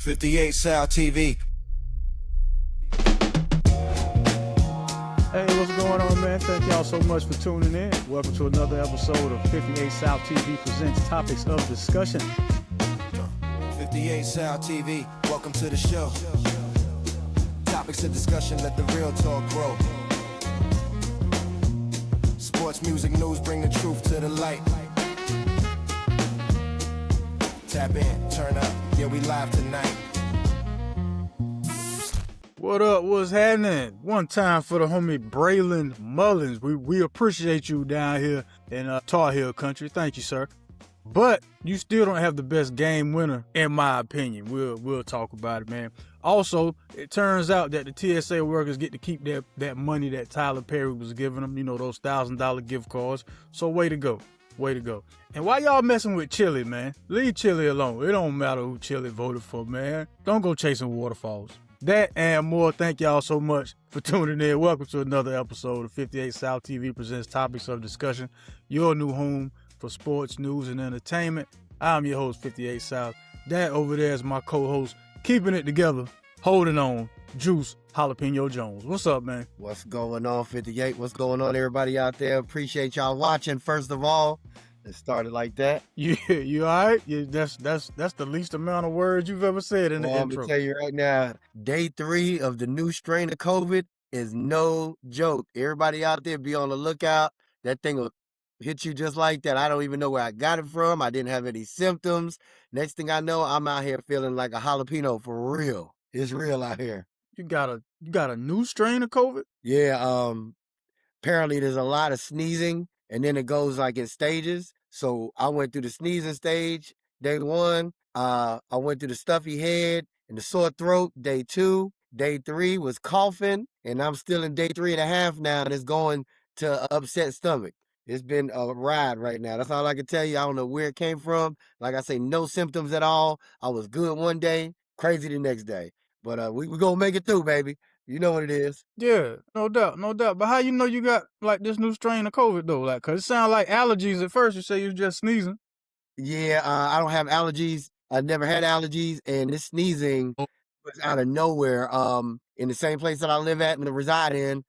58South TV. Hey, what's going on, man? Thank y'all so much for tuning in. Welcome to another episode of 58South TV presents Topics of Discussion. 58South TV, welcome to the show. Topics of discussion, let the real talk grow. Sports, music, news, bring the truth to the light. Tap in, turn up, yeah, we live tonight. What up? What's happening? One time for the homie Braylon Mullins. We appreciate you down here in Tar Heel country. Thank you, sir. But you still don't have the best game winner, in my opinion. We'll talk about it, man. Also, it turns out that the TSA workers get to keep that money that Tyler Perry was giving them, you know, those $1,000 gift cards. So way to go. Way to go. And why y'all messing with Chili, man? Leave Chili alone. It don't matter who Chili voted for, man. Don't go chasing waterfalls. That and more. Thank y'all so much for tuning in. Welcome to another episode of 58 South TV presents Topics of Discussion, your new home for sports, news, and entertainment. I'm your host, 58 South. That over there is my co-host, keeping it together, holding on, Juice Jalapeno Jones. What's up, man? What's going on, 58? What's going on, everybody out there? Appreciate y'all watching, first of all. It started like that. Yeah, you all right? Yeah, that's the least amount of words you've ever said in the I'm intro. gonna tell you right now, day 3 of the new strain of COVID is no joke. Everybody out there, be on the lookout. That thing will hit you just like that. I don't even know where I got it from. I didn't have any symptoms. Next thing I know, I'm out here feeling like a jalapeno for real. It's real out here. You got a new strain of COVID? Yeah, apparently there's a lot of sneezing, and then it goes like in stages. So I went through the sneezing stage, day 1. I went through the stuffy head and the sore throat, day 2. Day 3 was coughing, and I'm still in day 3.5 now, and it's going to upset stomach. It's been a ride right now. That's all I can tell you. I don't know where it came from. Like I say, no symptoms at all. I was good one day, crazy the next day. But we gonna make it through, baby. You know what it is. Yeah, no doubt, no doubt. But how you know you got like this new strain of COVID though? Like, cause it sounded like allergies at first. You say you was just sneezing. Yeah, I don't have allergies. I never had allergies, and this sneezing was out of nowhere. In the same place that I live at and reside in,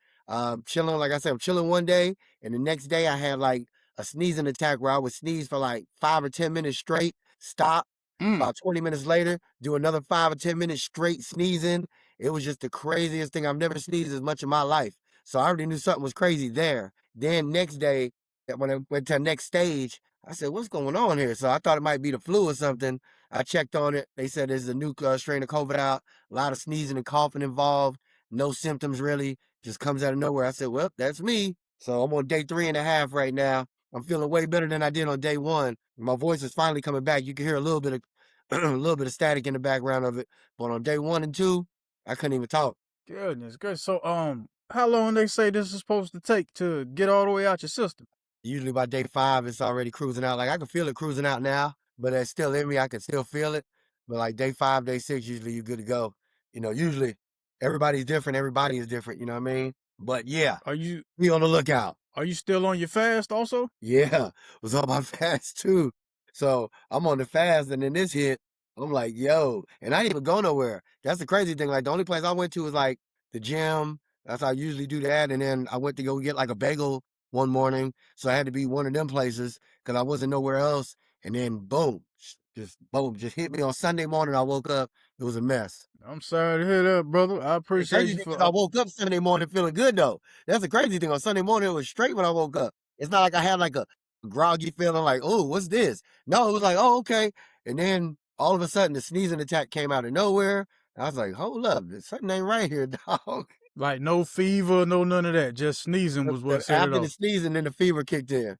chilling. Like I said, I'm chilling one day, and the next day I had like a sneezing attack where I would sneeze for like 5 or 10 minutes straight, stop. About 20 minutes later, do another 5 or 10 minutes straight sneezing. It was just the craziest thing. I've never sneezed as much in my life. So I already knew something was crazy there. Then next day, when I went to the next stage, I said, what's going on here? So I thought it might be the flu or something. I checked on it. They said there's a new strain of COVID out, a lot of sneezing and coughing involved. No symptoms really, just comes out of nowhere. I said, well, that's me. So I'm on day 3.5 right now. I'm feeling way better than I did on day 1. My voice is finally coming back. You can hear a little bit of a little bit of static in the background of it. But on day 1 and 2, I couldn't even talk. Goodness, good. So, how long they say this is supposed to take to get all the way out your system? Usually by day 5, it's already cruising out. Like I can feel it cruising out now, but it's still in me. I can still feel it. But like day 5, day 6, usually you're good to go. You know, usually everybody's different. Everybody is different. You know what I mean? But yeah, be on the lookout. Are you still on your fast also? Yeah, was on my fast too. So I'm on the fast, and then this hit. I'm like, yo, and I didn't even go nowhere. That's the crazy thing. Like the only place I went to was like the gym. That's how I usually do that. And then I went to go get like a bagel one morning. So I had to be one of them places because I wasn't nowhere else. And then boom, just hit me on Sunday morning. I woke up. It was a mess. I'm sorry to hear that, brother. I appreciate you for. I woke up Sunday morning feeling good though. That's the crazy thing. On Sunday morning, it was straight when I woke up. It's not like I had like a groggy feeling like, oh, what's this? No, it was like, oh, okay. And then all of a sudden, the sneezing attack came out of nowhere. I was like, hold up, something ain't right here, dog. Like no fever, no none of that. Just sneezing was what set it off. After the sneezing, then the fever kicked in.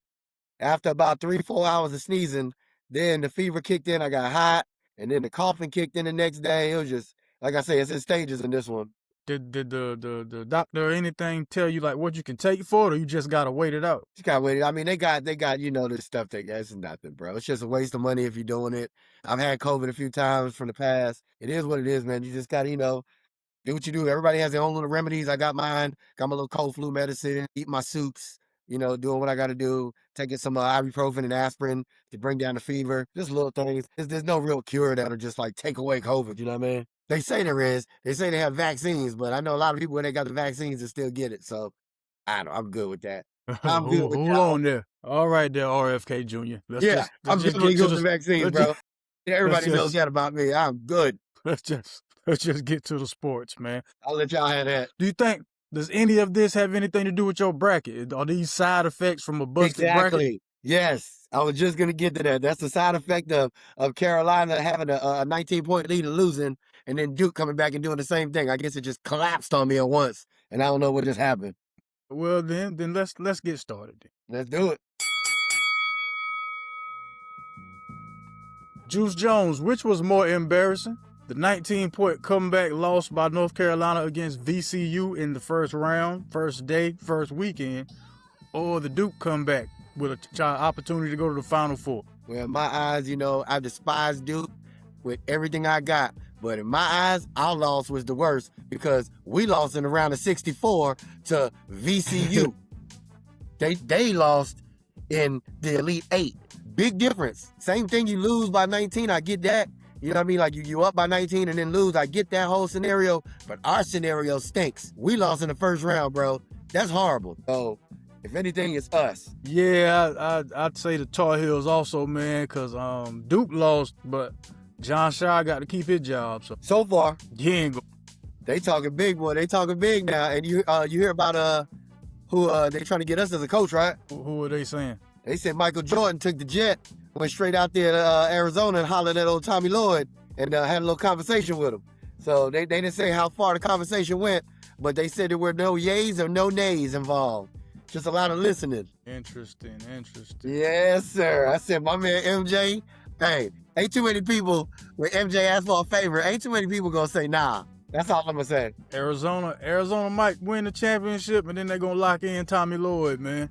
After about 3-4 hours of sneezing, then the fever kicked in. I got hot, and then the coughing kicked in the next day. It was just, like I say, it's in stages in this one. Did the doctor or anything tell you like what you can take for it, or you just gotta wait it out? Just gotta wait it. I mean, they got this stuff it's nothing, bro. It's just a waste of money if you're doing it. I've had COVID a few times from the past. It is what it is, man. You just gotta, do what you do. Everybody has their own little remedies. I got mine. Got my little cold flu medicine. Eat my soups. doing what I got to do, taking some ibuprofen and aspirin to bring down the fever, just little things. There's no real cure that'll just like take away COVID. You know what I mean? They say there is. They say they have vaccines, but I know a lot of people when they got the vaccines and still get it. So I'm good with that. I'm good with Hold that. on there. All right there, RFK Jr. Let's I'm just definitely get to good with the vaccines, bro. Everybody knows that about me. I'm good. let's just get to the sports, man. I'll let y'all have that. Do you think does any of this have anything to do with your bracket? Are these side effects from a busted bracket? Exactly. Yes. I was just gonna get to that. That's the side effect of Carolina having a 19-point lead and losing, and then Duke coming back and doing the same thing. I guess it just collapsed on me at once, and I don't know what just happened. Well, then let's get started. Let's do it. Juice Jones, which was more embarrassing? The 19-point comeback loss by North Carolina against VCU in the first round, first day, first weekend, or the Duke comeback with an opportunity to go to the Final Four? Well, in my eyes, I despise Duke with everything I got. But in my eyes, our loss was the worst because we lost in the round of 64 to VCU. They lost in the Elite Eight. Big difference. Same thing, you lose by 19, I get that. You know what I mean? Like you up by 19 and then lose, I get that whole scenario. But our scenario stinks. We lost in the first round, bro. That's horrible. So, if anything, it's us. Yeah, I'd say the Tar Heels also, man, because Duke lost, but John Shaw got to keep his job. So far, he ain't go. They talking big, boy. They talking big now. And you hear about who they trying to get us as a coach, right? Who are they saying? They said Michael Jordan took the jet, went straight out there to Arizona and hollered at old Tommy Lloyd and had a little conversation with him. So they didn't say how far the conversation went, but they said there were no yays or no nays involved. Just a lot of listening. Interesting. Yes, sir. I said, my man MJ, hey, ain't too many people, when MJ asks for a favor, ain't too many people gonna say nah. That's all I'm gonna say. Arizona might win the championship, and then they're gonna lock in Tommy Lloyd, man.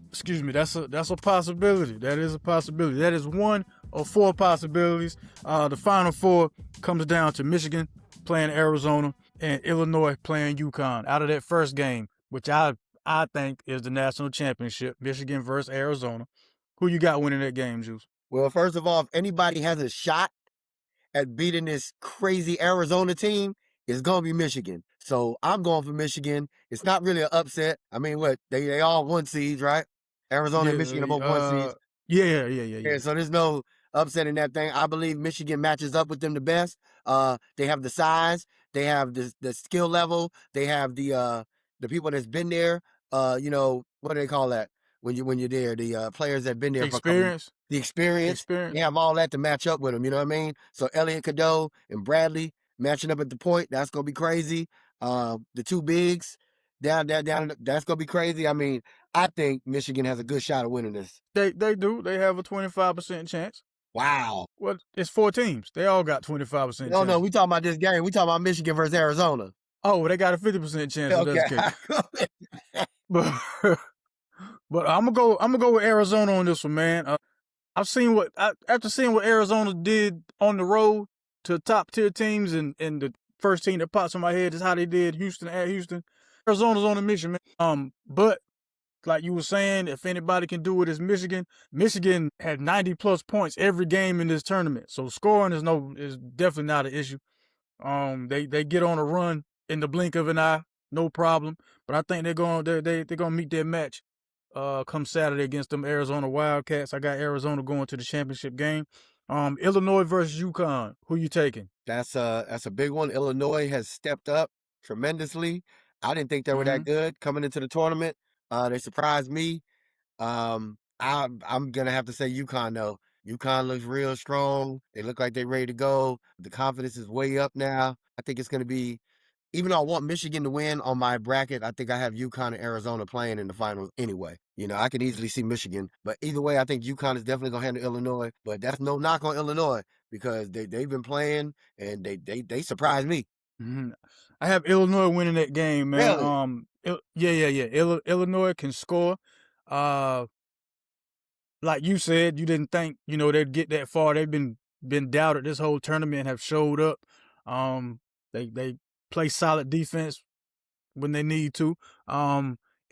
Excuse me, that's a possibility. That is a possibility. That is one of four possibilities. The Final Four comes down to Michigan playing Arizona and Illinois playing UConn. Out of that first game, which I think is the national championship, Michigan versus Arizona. Who you got winning that game, Juice? Well, first of all, if anybody has a shot at beating this crazy Arizona team, it's gonna be Michigan. So I'm going for Michigan. It's not really an upset. I mean, what they all one seeds, right? Arizona and Michigan are both one seeds. Yeah. So there's no upset in that thing. I believe Michigan matches up with them the best. They have the size, they have the skill level, they have the people that's been there. What do they call that when you're there? The players that've been there experience. The experience. They have all that to match up with them. You know what I mean? So Elliot Cadeau and Bradley matching up at the point, that's gonna be crazy. The two bigs down, that's gonna be crazy. I mean, I think Michigan has a good shot of winning this. They do. They have a 25% chance. Wow. Well, it's 4 teams. They all got 25% chance. No, we talking about this game. We talking about Michigan versus Arizona. Oh, they got a 50% chance. Okay. But I'm gonna go with Arizona on this one, man. After seeing what Arizona did on the road to top tier teams, and the first team that pops in my head is how they did Houston at Houston. Arizona's on a mission, man. But like you were saying, if anybody can do it, it's Michigan. Michigan had 90 plus points every game in this tournament, so scoring is definitely not an issue. They get on a run in the blink of an eye, no problem. But I think they're gonna meet their match come Saturday against them Arizona Wildcats. I got Arizona going to the championship game. Illinois versus UConn. Who you taking? That's a big one. Illinois has stepped up tremendously. I didn't think they were that good coming into the tournament. They surprised me. I'm gonna have to say UConn though. UConn looks real strong. They look like they're ready to go. The confidence is way up now. I think it's gonna be, even though I want Michigan to win on my bracket, I think I have UConn and Arizona playing in the finals anyway. I can easily see Michigan. But either way, I think UConn is definitely going to handle Illinois. But that's no knock on Illinois because they've been playing and they surprised me. Mm-hmm. I have Illinois winning that game, man. Really? Yeah. Illinois can score. Like you said, you didn't think, they'd get that far. They've been doubted this whole tournament and have showed up. They play solid defense when they need to.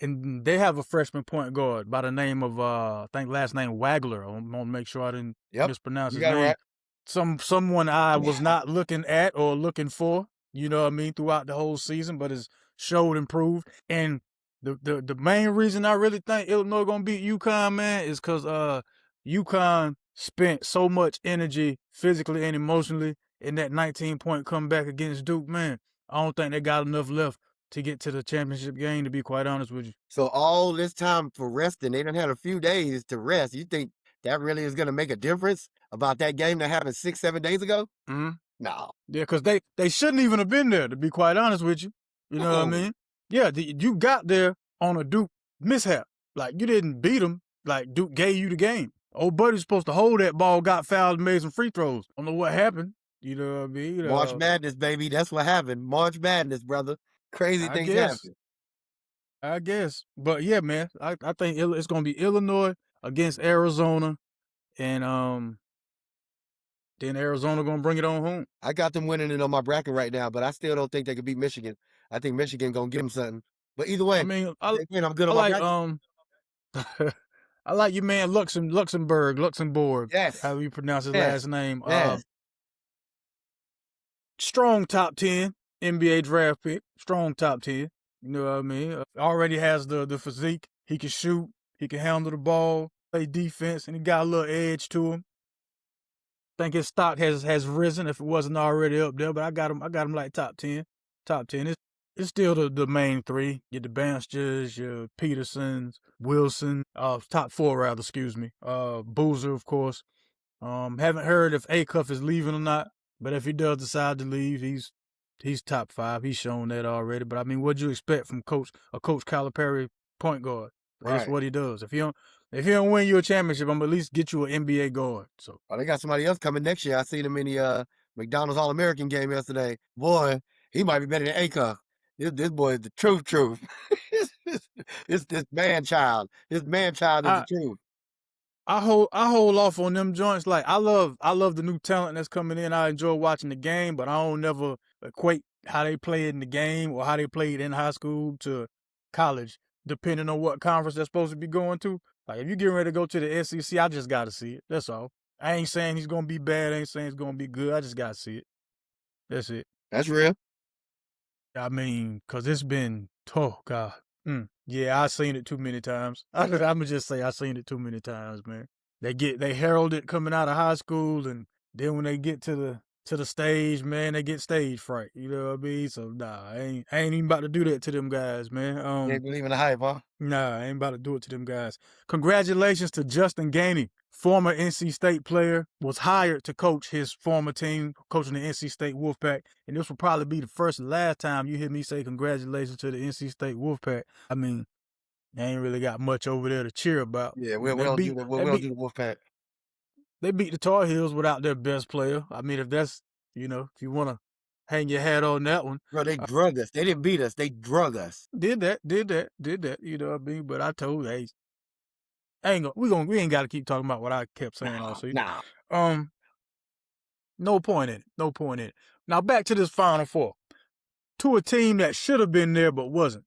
and they have a freshman point guard by the name of I think last name Wagler. I want to make sure I didn't mispronounce You his got it name. right. Someone I was not looking at or looking for, you know what I mean, throughout the whole season, but has showed improved. And the main reason I really think Illinois gonna beat UConn, man, is because UConn spent so much energy physically and emotionally in that 19-point comeback against Duke, man. I don't think they got enough left to get to the championship game, to be quite honest with you. So all this time for resting, they done had a few days to rest. You think that really is going to make a difference about that game that happened 6-7 days ago? Mm-hmm. No. Yeah, because they shouldn't even have been there, to be quite honest with you. You know what I mean? Yeah, you got there on a Duke mishap. Like, you didn't beat them. Like, Duke gave you the game. Old buddy's supposed to hold that ball, got fouled, and made some free throws. Don't know what happened. You know what I mean? March Madness, baby. That's what happened. March Madness, brother. Crazy things happen. I guess. But yeah, man, I think it's going to be Illinois against Arizona, and then Arizona going to bring it on home. I got them winning it on my bracket right now, but I still don't think they could beat Michigan. I think Michigan going to get them something. But either way, I mean, I'm good on my bracket. I like your man Luxembourg. Yes. How you pronounce his last name? Yes. Strong top 10 NBA draft pick. Strong top 10. You know what I mean? Already has the physique. He can shoot. He can handle the ball, play defense, and he got a little edge to him. I think his stock has risen if it wasn't already up there, but I got him like top 10. Top 10. It's still the main three. Your DeBansters, your Petersons, Wilson, top four rather, excuse me. Boozer, of course. Haven't heard if Acuff is leaving or not, but if he does decide to leave, he's top five. He's shown that already. But I mean, what'd you expect from Coach Calipari point guard? That's what he does. If he don't win you a championship, I'm at least get you an NBA guard. So they got somebody else coming next year. I seen him in the McDonald's All-American game yesterday. Boy, he might be better than Acuff. This boy is the truth. It's this man child. This man child is the truth. I hold off on them joints. Like I love the new talent that's coming in. I enjoy watching the game, but I don't never equate how they played in the game or how they played in high school to college, depending on what conference they're supposed to be going to. Like if you're getting ready to go to the SEC, I just gotta see it. That's all. I ain't saying he's gonna be bad. I ain't saying he's gonna be good. I just gotta see it. That's it. That's real. I mean, cause it's been God. Yeah, I've seen it too many times. I'ma just say I've seen it too many times, man. They herald it coming out of high school, and then when they get to the stage, man, they get stage fright. You know what I mean? So nah, I ain't even about to do that to them guys, man. You ain't believe in the hype, huh? Nah, I ain't about to do it to them guys. Congratulations to Justin Gainey, former NC State player, was hired to coach his former team, coaching the NC State Wolfpack. And this will probably be the first and last time you hear me say congratulations to the NC State Wolfpack. I mean, they ain't really got much over there to cheer about. Yeah, we don't do the Wolfpack. They beat the Tar Heels without their best player. I mean, if that's, if you want to hang your hat on that one. Bro, they drug us. They didn't beat us. They drug us. Did that. You know what I mean? But I told you, hey, we ain't got to keep talking about what I kept saying. Also, no point in it. Now back to this Final Four, to a team that should have been there but wasn't.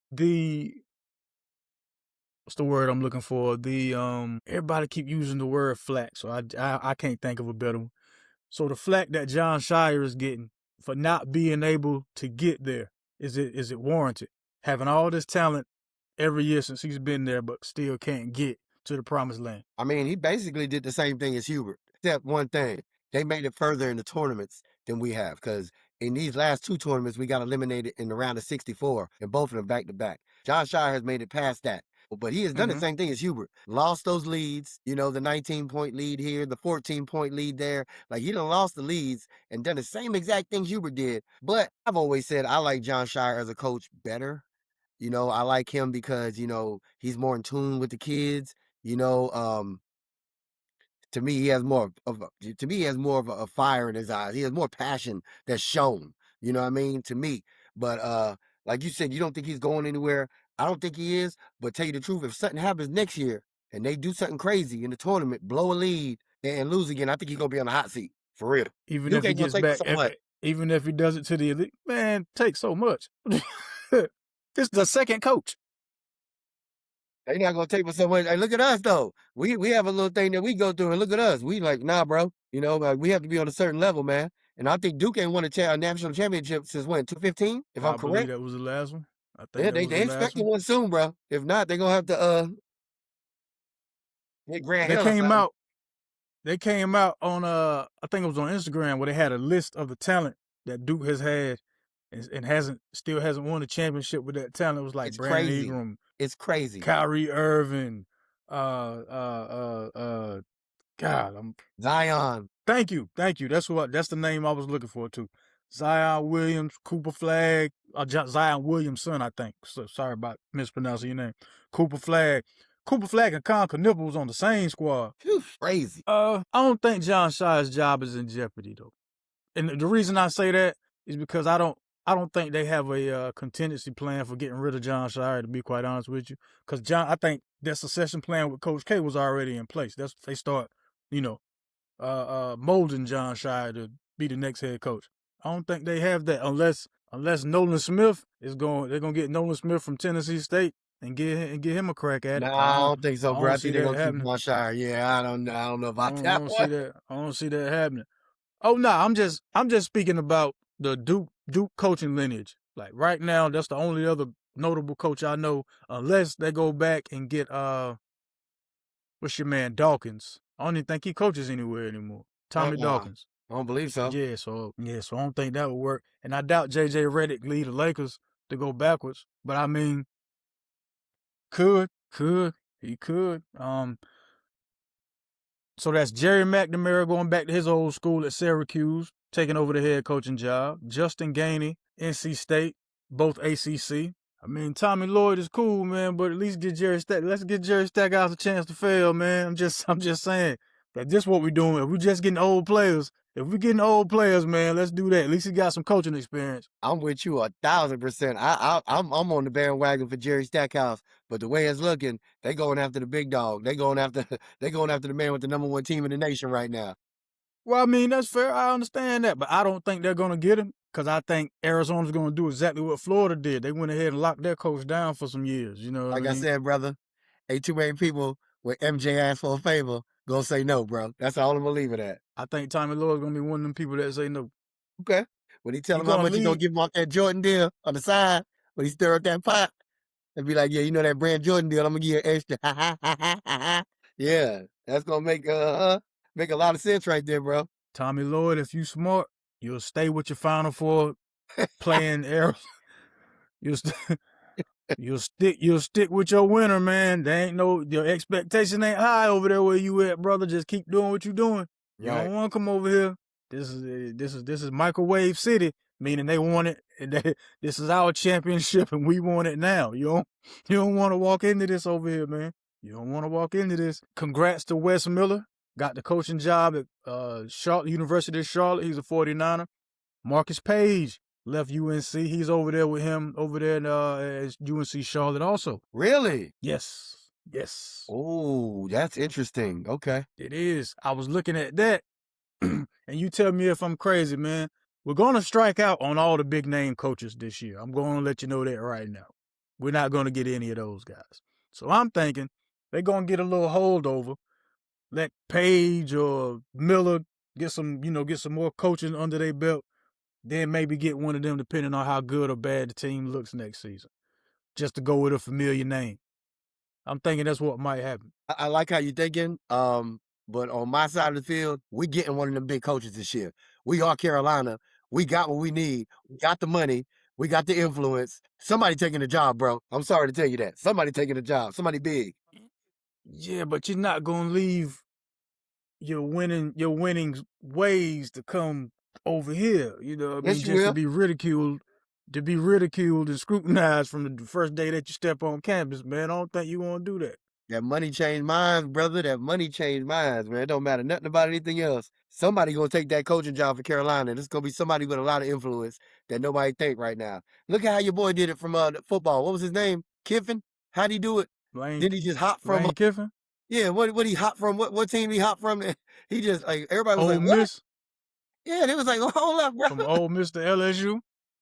What's the word I'm looking for? Everybody keep using the word flack, so I can't think of a better one. So the flack that Jon Scheyer is getting for not being able to get there, is it warranted? Having all this talent every year since he's been there, but still can't get to the promised land. I mean, he basically did the same thing as Hubert, except one thing. They made it further in the tournaments than we have, because in these last two tournaments, we got eliminated in the round of 64, and both of them back-to-back. Jon Scheyer has made it past that. But he has done the same thing as Hubert. Lost those leads, the 19-point lead here, the 14-point lead there. Like, he done lost the leads and done the same exact thing Hubert did. But I've always said I like Jon Scheyer as a coach better. I like him because, he's more in tune with the kids. To me, he has more of a fire in his eyes. He has more passion that's shown. You know what I mean? To me. But like you said, you don't think he's going anywhere. I don't think he is. But tell you the truth, if something happens next year and they do something crazy in the tournament, blow a lead and lose again, I think he's gonna be on the hot seat for real. Even if he gets back, even if he does it to the elite, man, take so much. This is the second coach. They not gonna take us somewhere. Hey, look at us though. We have a little thing that we go through, and look at us. We like, nah, bro. You know, like, we have to be on a certain level, man. And I think Duke ain't won a national championship since when, 2015, if I'm I believe correct. that was the last one. I think Yeah, that was the they last expecting one. one soon, bro. If not, they're gonna have to get Grant They Hill or came something. out. They came out on I think it was on Instagram where they had a list of the talent that Duke has had and still hasn't won a championship with that talent. It was like It's Brandon crazy. Ingram, It's crazy. Kyrie Irving, God, Zion. thank you. That's the name I was looking for too. Zion Williams, Cooper Flag, Zion Williamson, I think. So, sorry about mispronouncing your name. Cooper Flag and Con Knipple was on the same squad. Phew, crazy. I don't think John Shire's job is in jeopardy though, and the reason I say that is because I don't think they have a contingency plan for getting rid of John Shire. To be quite honest with you, because I think their succession plan with Coach K was already in place. They start, you know, molding John Shire to be the next head coach. I don't think they have that unless Nolan Smith they're gonna get Nolan Smith from Tennessee State and get him a crack at it. No, I don't think so, I bro. don't I see think they're that gonna keep happening. John Shire. Yeah, I don't know about I that don't one. see that. I don't see that happening. Oh no, I'm just speaking about the Duke coaching lineage. Like right now, that's the only other notable coach I know, unless they go back and get what's your man Dawkins. I don't even think he coaches anywhere anymore. Tommy Dawkins. I don't believe so. Yeah, so I don't think that would work. And I doubt JJ Redick lead the Lakers to go backwards. But I mean, he could. So that's Jerry McNamara going back to his old school at Syracuse, taking over the head coaching job. Justin Gainey, NC State, both ACC. I mean, Tommy Lloyd is cool, man, but at least let's get Jerry Stackhouse a chance to fail, man. I'm just saying that this what we're doing. If we're just getting old players, man, let's do that. At least he got some coaching experience. I'm with you 1,000%. I'm on the bandwagon for Jerry Stackhouse, but the way it's looking, they going after the big dog. They going after the man with the #1 team in the nation right now. Well, I mean, that's fair. I understand that, but I don't think they're going to get him because I think Arizona's going to do exactly what Florida did. They went ahead and locked their coach down for some years. You know what Like I I mean? said, brother, ain't too many people when MJ asks for a favor gonna say no, bro. That's all I'm gonna leave it at. I think Tommy Lloyd's going to be one of them people that say no. Okay. When he tell You him how gonna much he gonna leave? give him off that Jordan deal on the side, when he stir up that pot, and be like, yeah, you know that brand Jordan deal, I'm gonna give you an extra. Yeah, that's gonna make a lot of sense right there, bro. Tommy Lloyd, if you smart, you'll stay with your Final Four playing Arizona. You'll stick with your winner, man. Your expectation ain't high over there where you at, brother. Just keep doing what you're doing. You Right. don't want to come over here. This is microwave city, meaning they want it. This is our championship, and we want it now. You don't want to walk into this over here, man. You don't want to walk into this. Congrats to Wes Miller. Got the coaching job at University of Charlotte. He's a 49er. Marcus Page left UNC. He's over there with him over there at UNC Charlotte also. Really? Yes. Oh, that's interesting. Okay. It is. I was looking at that, and you tell me if I'm crazy, man. We're going to strike out on all the big name coaches this year. I'm going to let you know that right now. We're not going to get any of those guys. So I'm thinking they're going to get a little holdover. Let Page or Miller get some more coaching under their belt. Then maybe get one of them depending on how good or bad the team looks next season. Just to go with a familiar name. I'm thinking that's what might happen. I like how you're thinking. But on my side of the field, we getting one of them big coaches this year. We are Carolina. We got what we need. We got the money. We got the influence. Somebody taking the job, bro. I'm sorry to tell you that. Somebody taking the job. Somebody big. Yeah, but you're not gonna leave your winning ways to come over here. You know what I mean? Yes, you Just will. to be ridiculed and scrutinized from the first day that you step on campus, man. I don't think you want to do that. That money changed minds, brother. That money changed minds, man. It don't matter nothing about anything else. Somebody gonna take that coaching job for Carolina. It's gonna be somebody with a lot of influence that nobody think right now. Look at how your boy did it from football. What was his name? Kiffin? How'd he do it? Didn't he just hop from Lane Kiffin? Yeah, what he hop from? What team he hop from? He just like everybody was Ole like, what? Miss? Yeah, they was like, hold up, bro. From Ole Miss to LSU?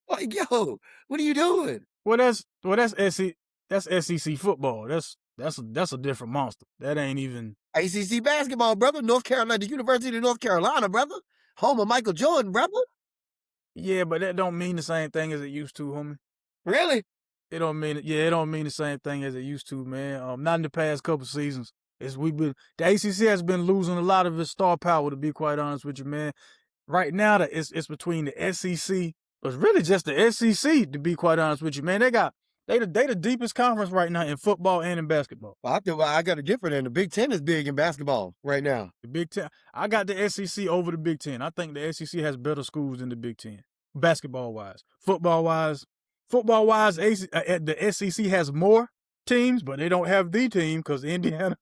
Like, yo, what are you doing? Well, that's SEC football. That's that's a different monster. That ain't even ACC basketball, brother. North Carolina, the University of North Carolina, brother. Home of Michael Jordan, brother. yeah, but that don't mean the same thing as it used to, homie. Really? It don't mean the same thing as it used to, man. Not in the past couple seasons. The ACC has been losing a lot of its star power, to be quite honest with you, man. Right now, it's between the SEC. It's really just the SEC, to be quite honest with you, man. They the deepest conference right now in football and in basketball. Well, I got a different end. The Big Ten is big in basketball right now. The Big Ten, I got the SEC over the Big Ten. I think the SEC has better schools than the Big Ten, basketball wise. Football wise, the SEC has more teams, but they don't have the team because Indiana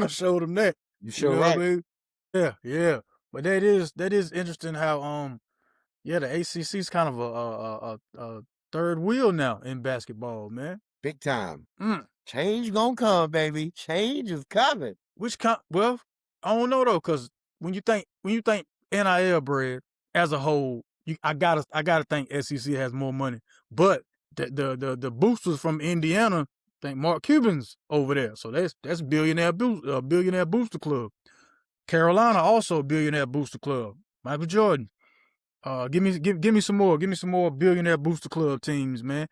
showed them that. You sure know right. what I mean? Yeah. But that is interesting how the ACC is kind of a third wheel now in basketball, man. Big time. Change gonna come, baby. Change is coming. Well, I don't know though, because when you think NIL bread as a whole, I gotta think SEC has more money. But the boosters from Indiana, I think Mark Cuban's over there, so that's billionaire booster club. Carolina also billionaire booster club. Michael Jordan. Give me some more. Give me some more billionaire booster club teams, man.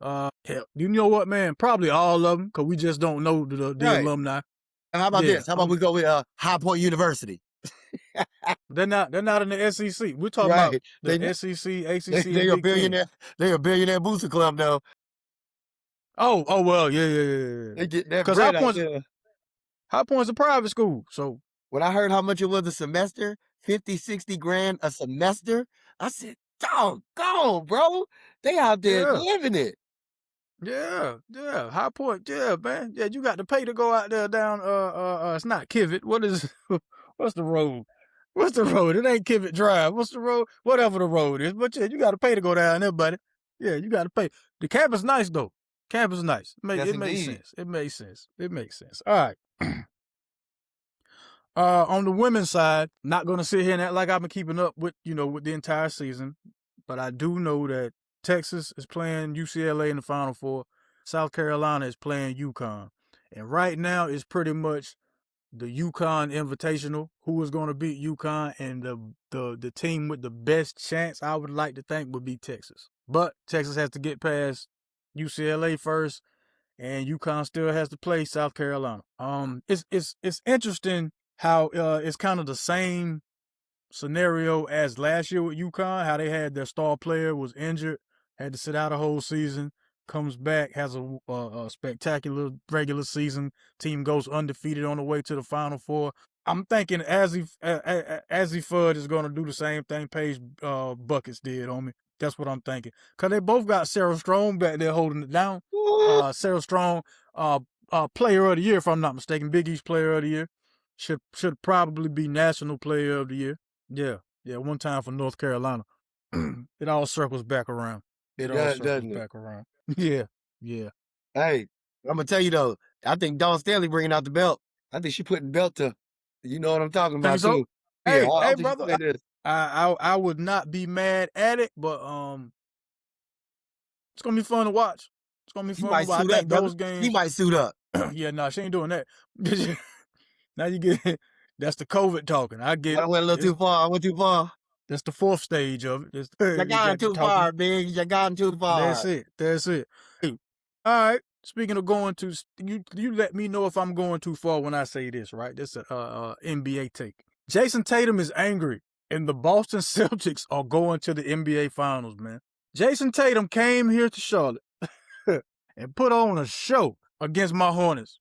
Hell, you know what, man? Probably all of them, because we just don't know the Right. alumni. How about this? How about we go with High Point University? They're not in the SEC. We're talking Right. about the They- SEC, ACC, They and a Big billionaire. Ten. They a billionaire booster club though. Oh well, yeah. They get that Because bread out there. High Point's a private school, so When I heard how much it was a semester, 50, 60 grand a semester, I said, doggone, bro. They out there Yeah. living it. yeah, High Point, yeah, man, yeah. You got to pay to go out there down. It's not Kivett. What's the road? What's the road? It ain't Kivett Drive. What's the road? Whatever the road is, but yeah, you got to pay to go down there, buddy. Yeah, you got to pay. The campus nice though. Campus nice. Yes, It makes indeed. sense. It makes sense. All right. On the women's side, not gonna sit here and act like I've been keeping up with the entire season, but I do know that Texas is playing UCLA in the Final Four. South Carolina is playing UConn, and right now it's pretty much the UConn Invitational. Who is going to beat UConn, and the team with the best chance, I would like to think, would be Texas. But Texas has to get past UCLA first, and UConn still has to play South Carolina. It's interesting how it's kind of the same scenario as last year with UConn, how they had their star player was injured, had to sit out a whole season, comes back, has a spectacular regular season, team goes undefeated on the way to the Final Four. I'm thinking Azzy Fudd is going to do the same thing Paige Buckets did on me. That's what I'm thinking. Because they both got Sarah Strong back there holding it down. Sarah Strong, player of the year, if I'm not mistaken. Big East player of the year. Should probably be national player of the year. Yeah, one time for North Carolina. It all circles back around. It does, doesn't it? Back around. Yeah. Hey, I'm gonna tell you though, I think Dawn Stanley bringing out the belt. I think she putting belt to, you know what I'm talking about so? too. Hey, Yeah, hey, brother. I would not be mad at it, but it's gonna be fun to watch. It's gonna be fun to watch. I think those games. He might suit up. Yeah, no, she ain't doing that. Now you get that's the COVID talking. I get. I went a little too far. I went too far. That's the fourth stage of it. You got too far, big. You got too far. That's it. Hey, all right. Speaking of going too, you let me know if I'm going too far when I say this, right? This is a NBA take. Jason Tatum is angry, and the Boston Celtics are going to the NBA Finals, man. Jason Tatum came here to Charlotte and put on a show against my Hornets.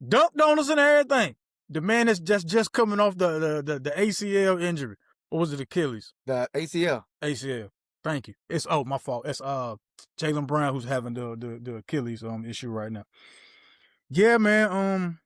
Dunked on us and everything. The man is just coming off the ACL injury. Or was it Achilles? The ACL. ACL. Thank you. It's my fault. It's Jaylen Brown who's having the Achilles issue right now. Yeah, man.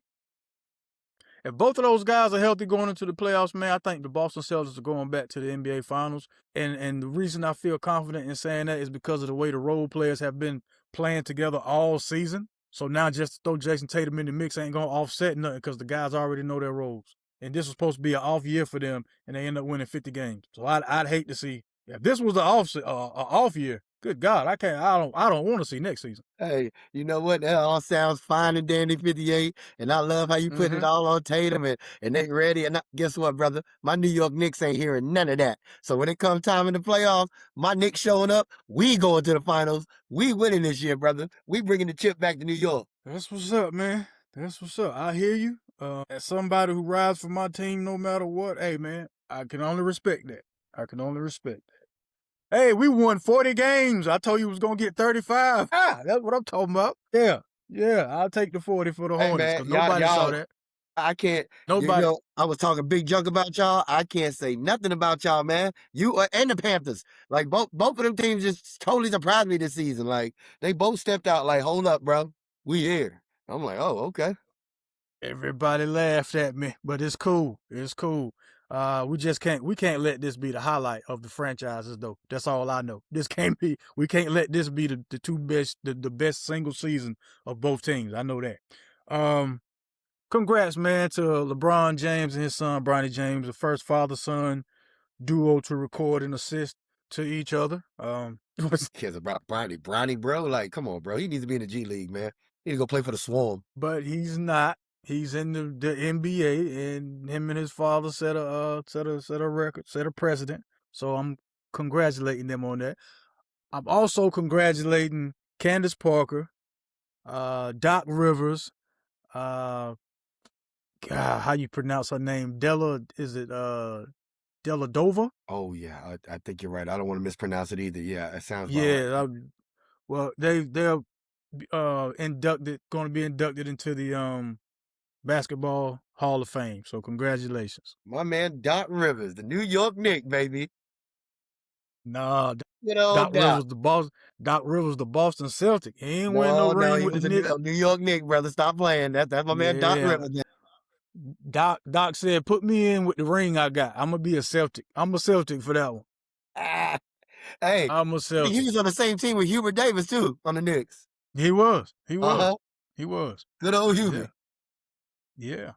If both of those guys are healthy going into the playoffs, man, I think the Boston Celtics are going back to the NBA Finals. And the reason I feel confident in saying that is because of the way the role players have been playing together all season. So now just to throw Jason Tatum in the mix ain't going to offset nothing because the guys already know their roles. And this was supposed to be an off year for them, and they end up winning 50 games. So I'd hate to see If this was an off year, good God, I don't want to see next season. Hey, you know what? That all sounds fine and dandy, 58. And I love how you put it all on Tatum and they ready. And guess what, brother? My New York Knicks ain't hearing none of that. So when it comes time in the playoffs, my Knicks showing up, we going to the finals. We winning this year, brother. We bringing the chip back to New York. That's what's up, man. That's what's up. I hear you. As somebody who rides for my team no matter what, hey, man, I can only respect that. I can only respect that. Hey, we won 40 games. I told you we was going to get 35. That's what I'm talking about. Yeah. Yeah, I'll take the 40 for the Hey, Hornets man, because nobody saw that. I can't, Nobody. I was talking big junk about y'all. I can't say nothing about y'all, man. You and the Panthers, like both of them teams just totally surprised me this season. Like they both stepped out, like, hold up, bro, we here. I'm like, oh, okay. Everybody laughed at me, but it's cool. It's cool. We can't let this be the highlight of the franchises though. That's all I know. We can't let this be the best single season of both teams. I know that. Congrats, man, to LeBron James and his son, Bronny James, the first father-son duo to record and assist to each other. Kids about Bronny, bro. Like, come on, bro. He needs to be in the G League, man. He need to go play for the Swarm. But he's not. He's in the NBA, and him and his father set a record, set a precedent. So I'm congratulating them on that. I'm also congratulating Candace Parker, Doc Rivers, God, how you pronounce her name? Deladova? Oh yeah, I think you're right. I don't want to mispronounce it either. Yeah, it sounds about right. Well, they're going to be inducted into the Basketball Hall of Fame. So congratulations. My man Doc Rivers, the New York Knicks, baby. Nah, You know, Doc Rivers the Boston Celtic. He ain't win no ring he with was the a Knicks. New York Knicks, brother. Stop playing. That's my man Doc Rivers. Doc said, "Put me in with the ring I got. I'm gonna be a Celtic. I'm a Celtic for that one." Hey, I'm a Celtic. he was on the same team with Hubert Davis too on the Knicks. He was. He was. He was. Good old Hubert. Yeah.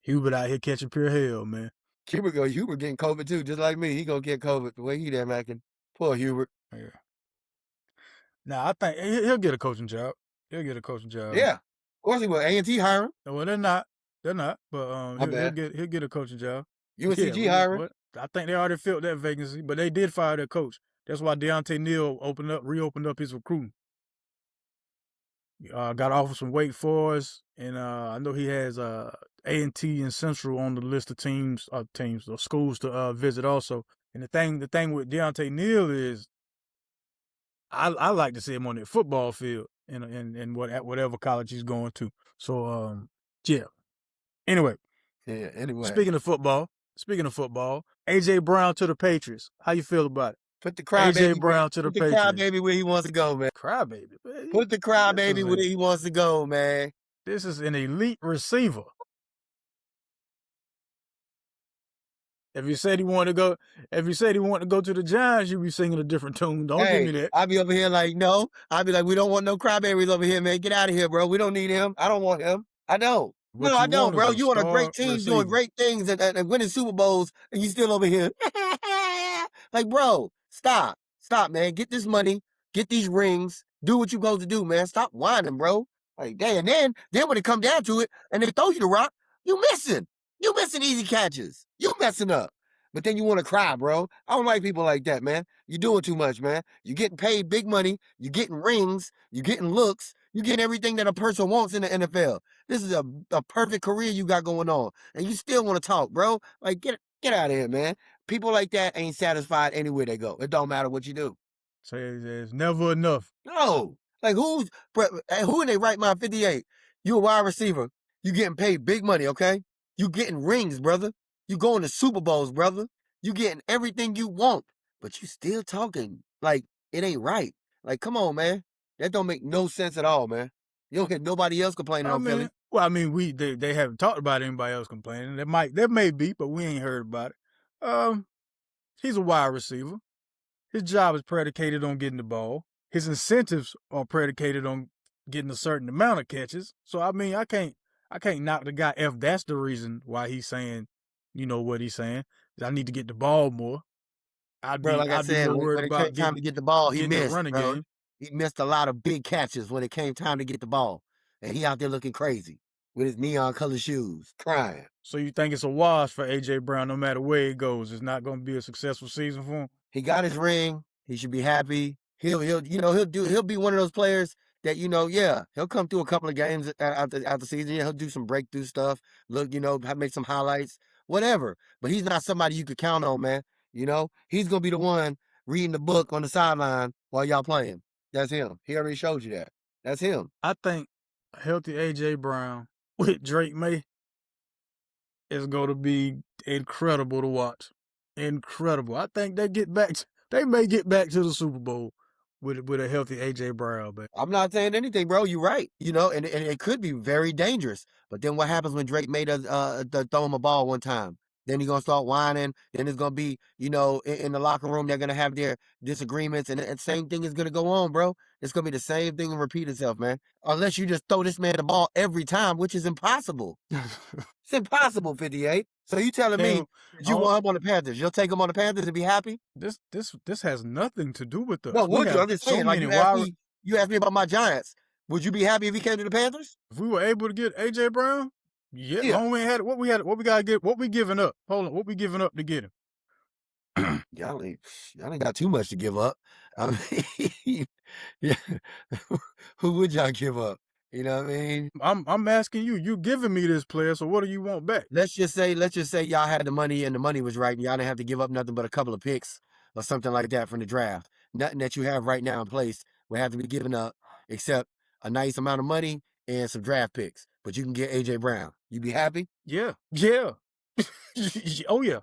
Hubert out here catching pure hell, man. Hubert getting COVID too, just like me. He gonna get COVID the way he there acting. Poor Hubert. Yeah. Nah, I think he'll get a coaching job. He'll get a coaching job. Yeah, of course he will. A&T hiring. Well, they're not. But he'll get a coaching job. UNCG hiring. I think they already filled that vacancy, but they did fire their coach. That's why Deontay Neal reopened up his recruiting. Got offers from Wake Forest, and I know he has A&T and Central on the list of teams or schools to visit also. And the thing with Deontay Neal is, I like to see him on the football field in whatever college he's going to. So yeah. Anyway. Yeah. Anyway. Speaking of football, AJ Brown to the Patriots. How you feel about it? Put the crybaby Brown to the Patriots. Put the crybaby where he wants to go, man. Crybaby. Put the crybaby where he wants to go, man. This is an elite receiver. If you said he wanted to go to the Giants, you'd be singing a different tune. Don't give me that. I'd be over here like, no. I'd be like, we don't want no crybabies over here, man. Get out of here, bro. We don't need him. I don't want him. I don't. No, I don't, bro. You on a great team doing great things and winning Super Bowls, and you still over here. Like, bro, stop. Stop, man. Get this money. Get these rings. Do what you're supposed to do, man. Stop whining, bro. Like, damn. And then when it come down to it, and they throw you the rock, you missing. You missing easy catches. You messing up. But then you want to cry, bro. I don't like people like that, man. You're doing too much, man. You're getting paid big money. You're getting rings. You're getting looks. You're getting everything that a person wants in the NFL. This is a perfect career you got going on. And you still want to talk, bro. Like, get out of here, man. People like that ain't satisfied anywhere they go. It don't matter what you do. So it's never enough. No. Like, who in their right mind, 58? You a wide receiver. You getting paid big money, okay? You getting rings, brother. You going to Super Bowls, brother. You getting everything you want. But you still talking like it ain't right. Like, come on, man. That don't make no sense at all, man. You don't hear nobody else complaining on Philly. Well, I mean, they haven't talked about anybody else complaining. There may be, but we ain't heard about it. He's a wide receiver. His job is predicated on getting the ball. His incentives are predicated on getting a certain amount of catches. So I mean, I can't knock the guy if that's the reason why he's saying You know what he's saying? I need to get the ball more. Bro, like I I'd be said, more worried when it came about time to getting get the ball, he the missed, running bro. game. He missed a lot of big catches when it came time to get the ball. And he out there looking crazy with his neon colored shoes, crying. So you think it's a wash for AJ Brown no matter where it goes? It's not going to be a successful season for him? He got his ring. He should be happy. He'll be one of those players that, he'll come through a couple of games out the season. Yeah, he'll do some breakthrough stuff. Look, make some highlights, whatever. But he's not somebody you could count on, man. He's gonna be the one reading the book on the sideline while y'all playing. That's him. He already showed you that. That's him. I think healthy AJ Brown with Drake May is going to be incredible to watch. Incredible. I think they may get back to the Super Bowl with a healthy AJ Brown, but I'm not saying anything, bro. You're right. And it could be very dangerous. But then what happens when Drake made us throw him a ball one time? Then he's gonna start whining. Then it's gonna be, in the locker room, they're gonna have their disagreements, and the same thing is gonna go on, bro. It's gonna be the same thing and repeat itself, man. Unless you just throw this man the ball every time, which is impossible. It's impossible, 58. So you telling me that you want him on the Panthers? You'll take him on the Panthers and be happy? This has nothing to do with us. No, would you? I'm just saying, like you asked me about my Giants. Would you be happy if he came to the Panthers? If we were able to get AJ Brown, yeah. What we gotta get, what we giving up? Hold on, what we giving up to get him? Y'all ain't got too much to give up. I mean, yeah. Who would y'all give up? You know what I mean? I'm asking you. You giving me this player, so what do you want back? Let's just say y'all had the money and the money was right, and y'all didn't have to give up nothing but a couple of picks or something like that from the draft. Nothing that you have right now in place will have to be given up, except a nice amount of money and some draft picks. But you can get AJ Brown. You be happy? Yeah. Oh yeah.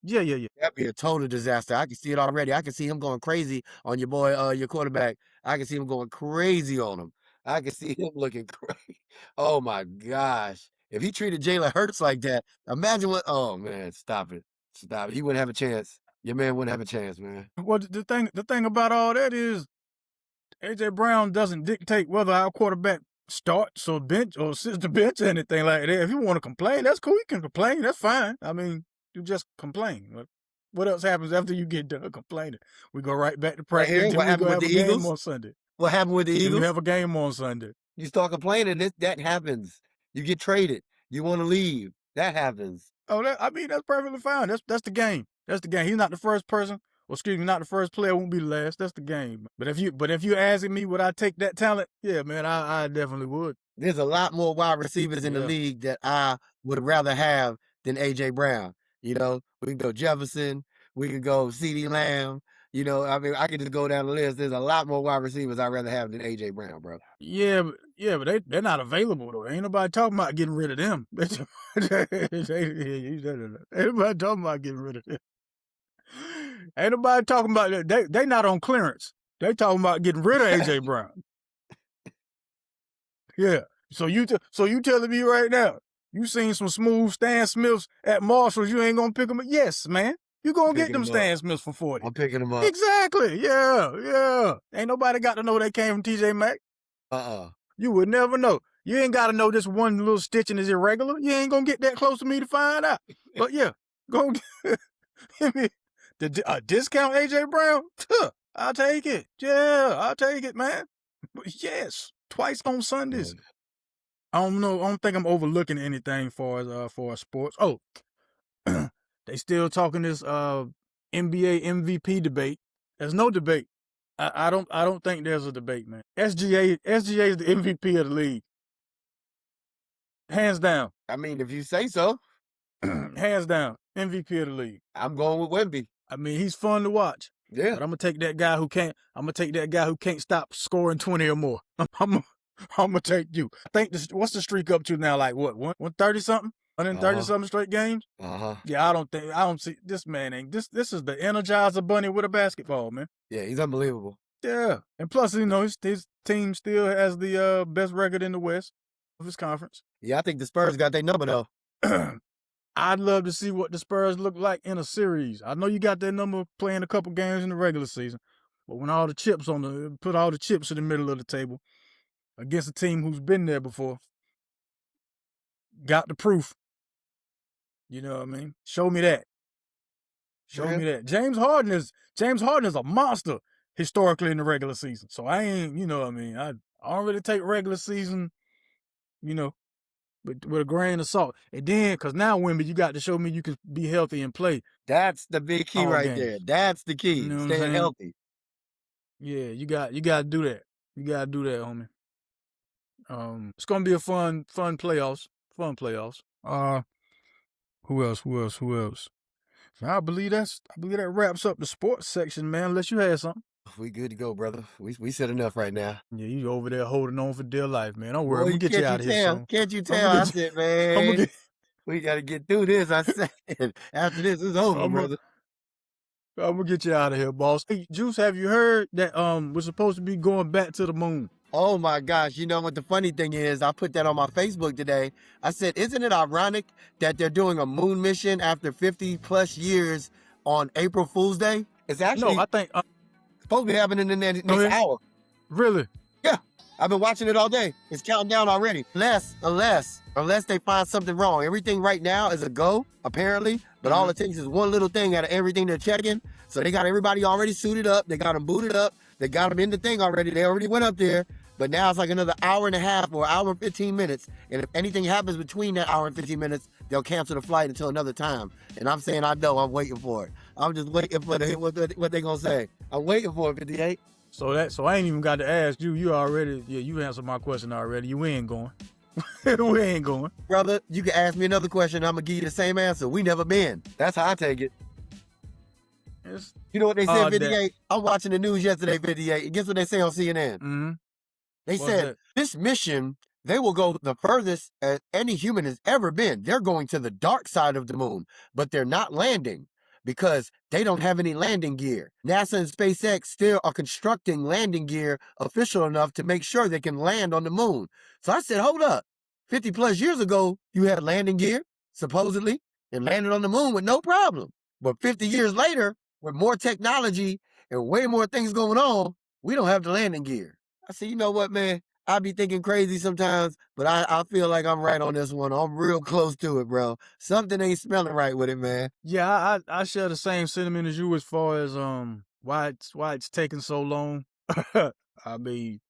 Yeah. That'd be a total disaster. I can see it already. I can see him going crazy on your boy, your quarterback. I can see him going crazy on him. I can see him looking crazy. Oh my gosh. If he treated Jalen Hurts like that, imagine what. Oh man, stop it. He wouldn't have a chance. Your man wouldn't have a chance, man. Well, the thing about all that is AJ Brown doesn't dictate whether our quarterback starts or bench or sits the bench or anything like that. If you want to complain, that's cool. You can complain. That's fine. I mean, you just complain. What else happens after you get done complaining? We go right back to practice. What happened with the Eagles on Sunday? What happened with the Eagles? You have a game on Sunday. You start complaining. That happens. You get traded. You want to leave. That happens. Oh, that's perfectly fine. That's the game. That's the game. He's not the first person. Well, excuse me, not the first player. Won't be the last. That's the game. But if you asking me, would I take that talent? Yeah, man, I definitely would. There's a lot more wide receivers in the league that I would rather have than AJ Brown. We can go Jefferson. We can go CeeDee Lamb. I could just go down the list. There's a lot more wide receivers I'd rather have than AJ Brown, bro. Yeah, but they're not available though. Ain't nobody talking about getting rid of them. Ain't nobody talking about getting rid of them. Ain't nobody talking about that. They not on clearance. They talking about getting rid of AJ Brown. Yeah. So you telling me right now, you seen some smooth Stan Smiths at Marshalls, you ain't gonna pick them up? Yes, man. You gonna get them Stan Smiths for 40. I'm picking them up. Exactly. Yeah. Ain't nobody got to know they came from TJ Maxx. You would never know. You ain't got to know this one little stitching is irregular. You ain't gonna get that close to me to find out. But yeah, go give me a discount AJ Brown. I'll take it. Yeah, I'll take it, man. But yes, twice on Sundays. I don't know. I don't think I'm overlooking anything for sports. Oh, they still talking this NBA MVP debate. There's no debate. I don't think there's a debate, man. SGA is the MVP of the league. Hands down. I mean, if you say so. Hands down. MVP of the league. I'm going with Wemby. I mean, he's fun to watch. Yeah. But I'm gonna take that guy who can't stop scoring 20 or more. I'm gonna take you. I think what's the streak up to now? Like what? 130 something? 130 something straight games? Yeah, I don't see this man ain't this is the Energizer Bunny with a basketball, man. Yeah, he's unbelievable. Yeah. And plus, his team still has the best record in the West of his conference. Yeah, I think the Spurs got their number though. I'd love to see what the Spurs look like in a series. I know you got their number playing a couple games in the regular season, but when put all the chips in the middle of the table against a team who's been there before, got the proof. You know what I mean? Show me that. Show Yeah. me that. James Harden is a monster historically in the regular season. So I ain't, you know what I mean? I don't really take regular season, you know, with a grain of salt. And then, because now, Wimby, you got to show me you can be healthy and play That's the big key all right games. there. That's the You key. know what I'm Staying saying? healthy. Yeah, you got to do that. You got to do that, homie. It's gonna be a fun playoffs. Fun playoffs. Who else? I believe that wraps up the sports section, man. Unless you had something. We good to go, brother. We said enough right now. Yeah, you over there holding on for dear life, man. Don't worry, I'm Boy, gonna get you can't you out of here tell? soon. Can't you I'm tell? gonna I get said, I'm gonna man, get we got to get through this. I said, after this is over, brother. I'm gonna get you out of here, boss. Hey, Juice, have you heard that we're supposed to be going back to the moon? Oh my gosh. You know what the funny thing is? I put that on my Facebook today. I said, isn't it ironic that they're doing a moon mission after 50 plus years on April Fool's Day? It's actually No, I think supposed to be happening in the next ahead. hour. Really? Yeah. I've been watching it all day. It's counting down already. Unless they find something wrong. Everything right now is a go, apparently. But all it takes is one little thing out of everything they're checking. So they got everybody already suited up. They got them booted up. They got them in the thing already. They already went up there. But now it's like another hour and a half or hour and 15 minutes. And if anything happens between that hour and 15 minutes, they'll cancel the flight until another time. And I'm saying I know. I'm waiting for it. I'm just waiting for what they going to say. I'm waiting for it, 58. So I ain't even got to ask you. You already, you answered my question already. We ain't going. We ain't going. Brother, you can ask me another question. I'm going to give you the same answer. We never been. That's how I take it. You know what they said, 58? I'm watching the news yesterday, 58. And guess what they say on CNN? Mm-hmm. They said, this mission, they will go the furthest any human has ever been. They're going to the dark side of the moon, but they're not landing because they don't have any landing gear. NASA and SpaceX still are constructing landing gear official enough to make sure they can land on the moon. So I said, hold up. 50 plus years ago, you had landing gear, supposedly, and landed on the moon with no problem. But 50 years later, with more technology and way more things going on, we don't have the landing gear. I said, you know what, man? I be thinking crazy sometimes, but I feel like I'm right on this one. I'm real close to it, bro. Something ain't smelling right with it, man. Yeah, I share the same sentiment as you as far as why it's taking so long. I mean,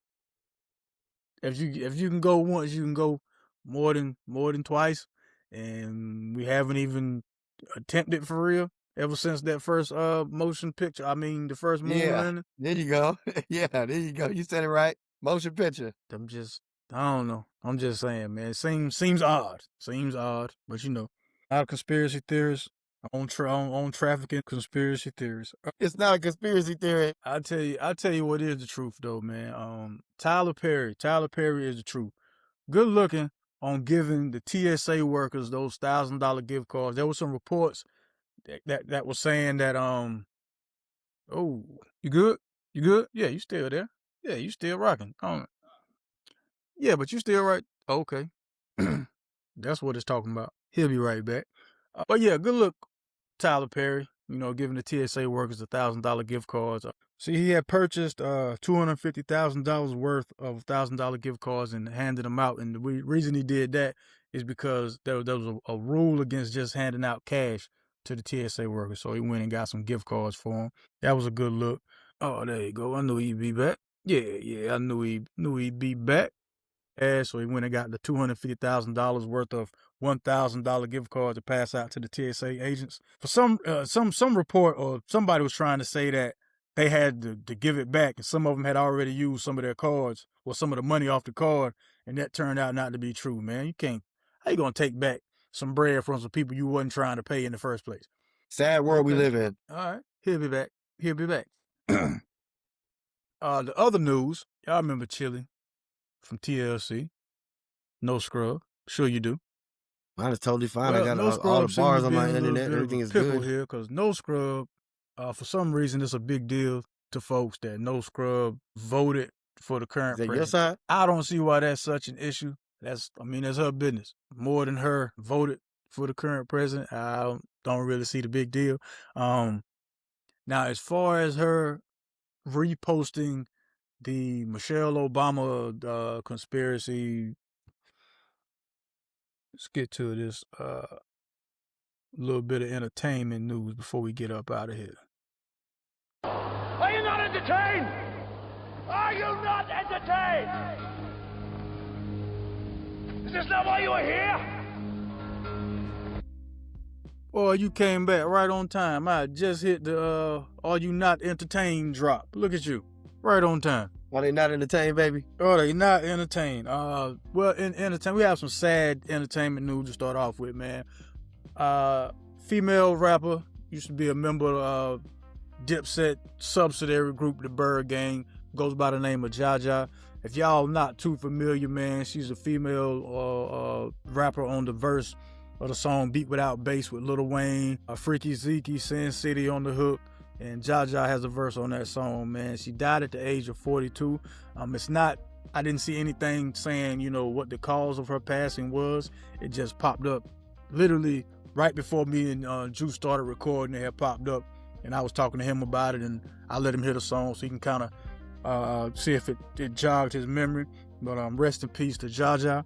if you can go once, you can go more than twice, and we haven't even attempted for real ever since that first motion picture. I mean, the first moon landing. There you go. Yeah, there you go. You said it right. Motion picture. I don't know. I'm just saying, man. It seems odd. Seems odd, but a lot of conspiracy theories on trafficking conspiracy theories. It's not a conspiracy theory. I tell you what is the truth though, man. Tyler Perry is the truth. Good looking on giving the TSA workers those $1,000 gift cards. There were some reports that was saying that oh, you good? You good? Yeah, you still there? Yeah, you still rocking. Yeah, but you still right. Okay. That's what it's talking about. He'll be right back. But yeah, good look, Tyler Perry, giving the TSA workers $1,000 gift cards. See, he had purchased $250,000 worth of $1,000 gift cards and handed them out. And the reason he did that is because there was a rule against just handing out cash to the TSA workers. So he went and got some gift cards for them. That was a good look. Oh, there you go. I knew he'd be back. Yeah, I knew he'd be back. So he went and got the $250,000 worth of $1,000 gift cards to pass out to the TSA agents. For some report or somebody was trying to say that they had to give it back, and some of them had already used some of their cards or some of the money off the card, and that turned out not to be true. Man, you can't. How you gonna take back some bread from some people you wasn't trying to pay in the first place? Sad world we live in. All right, he'll be back. The other news, y'all remember Chili from TLC? No Scrub. Sure you do. Mine is totally fine. Well, I got No all the Scrub bars seems to on be my in a little internet. bit of Everything a is pickle good. here because No Scrub, for some reason, it's a big deal to folks that No Scrub voted for the current Is that your president. side? I don't see why that's such an issue. That's her business. More than her voted for the current president, I don't really see the big deal. Now, as far as her reposting the Michelle Obama conspiracy, let's get to this. A little bit of entertainment news before we get up out of here. Are you not entertained? Are you not entertained? Is this not why you are here? Boy, you came back right on time. I just hit the Are You Not Entertained drop. Look at you. Right on time. Are they not entertained, baby? Oh, they not entertained. Well, in entertainment, we have some sad entertainment news to start off with, man. Female rapper, used to be a member of Dipset subsidiary group, the Bird Gang, goes by the name of Jaja. If y'all not too familiar, man, she's a female rapper on the verse of the song Beat Without Bass with Lil Wayne, Freaky Zeke, Sin City on the hook, and Jaja has a verse on that song, man. She died at the age of 42. I didn't see anything saying, what the cause of her passing was. It just popped up literally right before me and Juice started recording. It had popped up, and I was talking to him about it, and I let him hear the song so he can kind of see if it jogged his memory. But rest in peace to Jaja.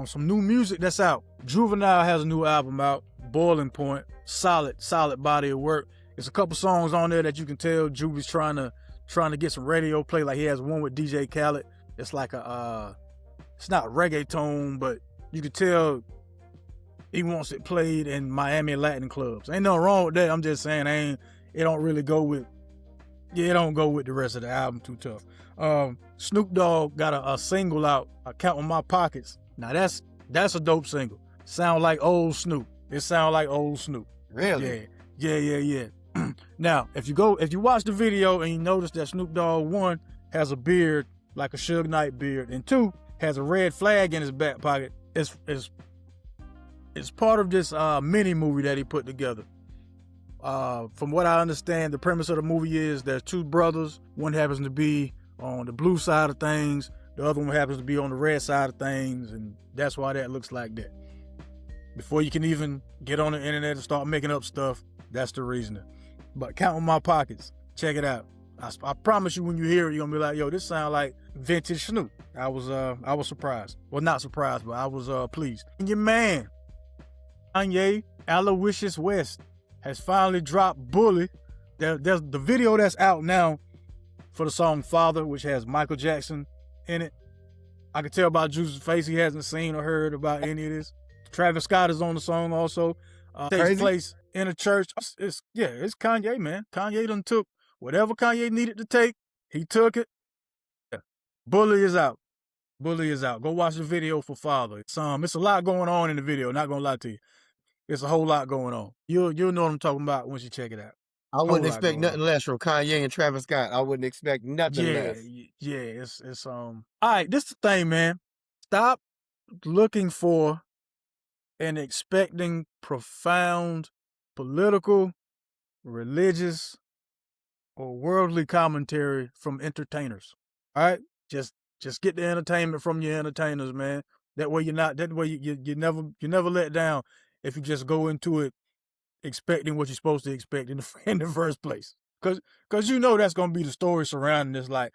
Some new music that's out. Juvenile has a new album out, Boiling Point. Solid body of work. There's a couple songs on there that you can tell Juve's trying to get some radio play. Like he has one with DJ Khaled. It's like it's not reggaeton, but you can tell he wants it played in Miami Latin clubs. Ain't nothing wrong with that. I'm just saying it don't really go with, it don't go with the rest of the album too tough. Snoop Dogg got a single out, Counting My Pockets. Now that's a dope single. Sound like old Snoop. It sound like old Snoop. Really? Yeah. Now, if you watch the video and you notice that Snoop Dogg, 1, has a beard like a Suge Knight beard, and 2, has a red flag in his back pocket, it's part of this mini movie that he put together. From what I understand, the premise of the movie is there's 2 brothers. One happens to be on the blue side of things. The other one happens to be on the red side of things, and that's why that looks like that. Before you can even get on the internet and start making up stuff, that's the reasoning. But Counting My Pockets, check it out. I promise you, when you hear it, you're gonna be like, yo, this sound like vintage Snoop. I was surprised. Well, not surprised, but I was pleased. And your man, Kanye Aloysius West, has finally dropped Bully. There's the video that's out now for the song Father, which has Michael Jackson in it. I can tell by Juice's face he hasn't seen or heard about any of this. Travis Scott is on the song also. Takes place in a church. It's Kanye, man. Kanye done took whatever Kanye needed to take. He took it. Yeah. Bully is out. Go watch the video for Father. It's a lot going on in the video. Not gonna lie to you. It's a whole lot going on. You'll know what I'm talking about once you check it out. I wouldn't expect nothing less from Kanye and Travis Scott. I wouldn't expect nothing less. Yeah, it's all right, this is the thing, man. Stop looking for and expecting profound political, religious, or worldly commentary from entertainers. All right? Just get the entertainment from your entertainers, man. That way you never let down if you just go into it expecting what you're supposed to expect in the first place. Cause that's gonna be the story surrounding this. Like,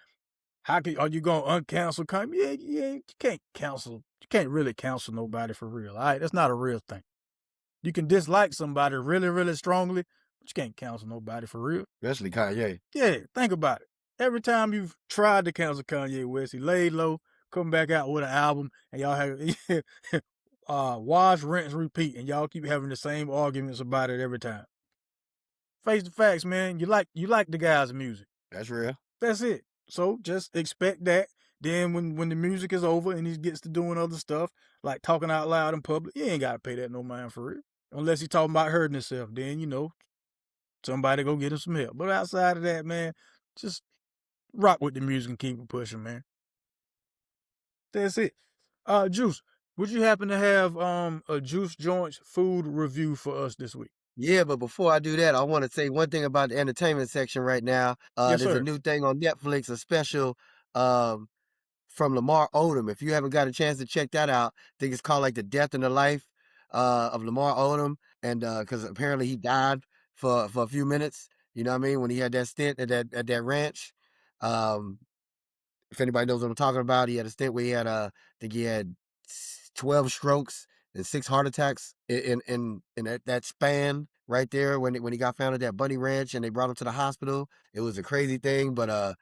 are you gonna uncancel Kanye? Yeah, you can't really cancel nobody for real. All right, that's not a real thing. You can dislike somebody really, really strongly, but you can't cancel nobody for real. Especially Kanye. Yeah, think about it. Every time you've tried to cancel Kanye West, he laid low, come back out with an album, and y'all have wash, rinse, repeat, and y'all keep having the same arguments about it every time. Face the facts, man. You like the guy's music. That's real. That's it. So just expect that. Then when the music is over and he gets to doing other stuff, like talking out loud in public, you ain't gotta pay that no mind for real. Unless he's talking about hurting himself. Then, somebody go get him some help. But outside of that, man, just rock with the music and keep it pushing, man. That's it. Juice, would you happen to have a Juice Joints food review for us this week? Yeah, but before I do that, I want to say one thing about the entertainment section right now. Yes, There's sir. a new thing on Netflix, a special from Lamar Odom. If you haven't got a chance to check that out, I think it's called like The Death and the Life of Lamar Odom. And because apparently he died for a few minutes, you know what I mean, when he had that stint at that ranch. If anybody knows what I'm talking about, he had a stint where he had I think he had 12 strokes and 6 heart attacks in that span right there when he got found at that bunny ranch and they brought him to the hospital. It was a crazy thing, but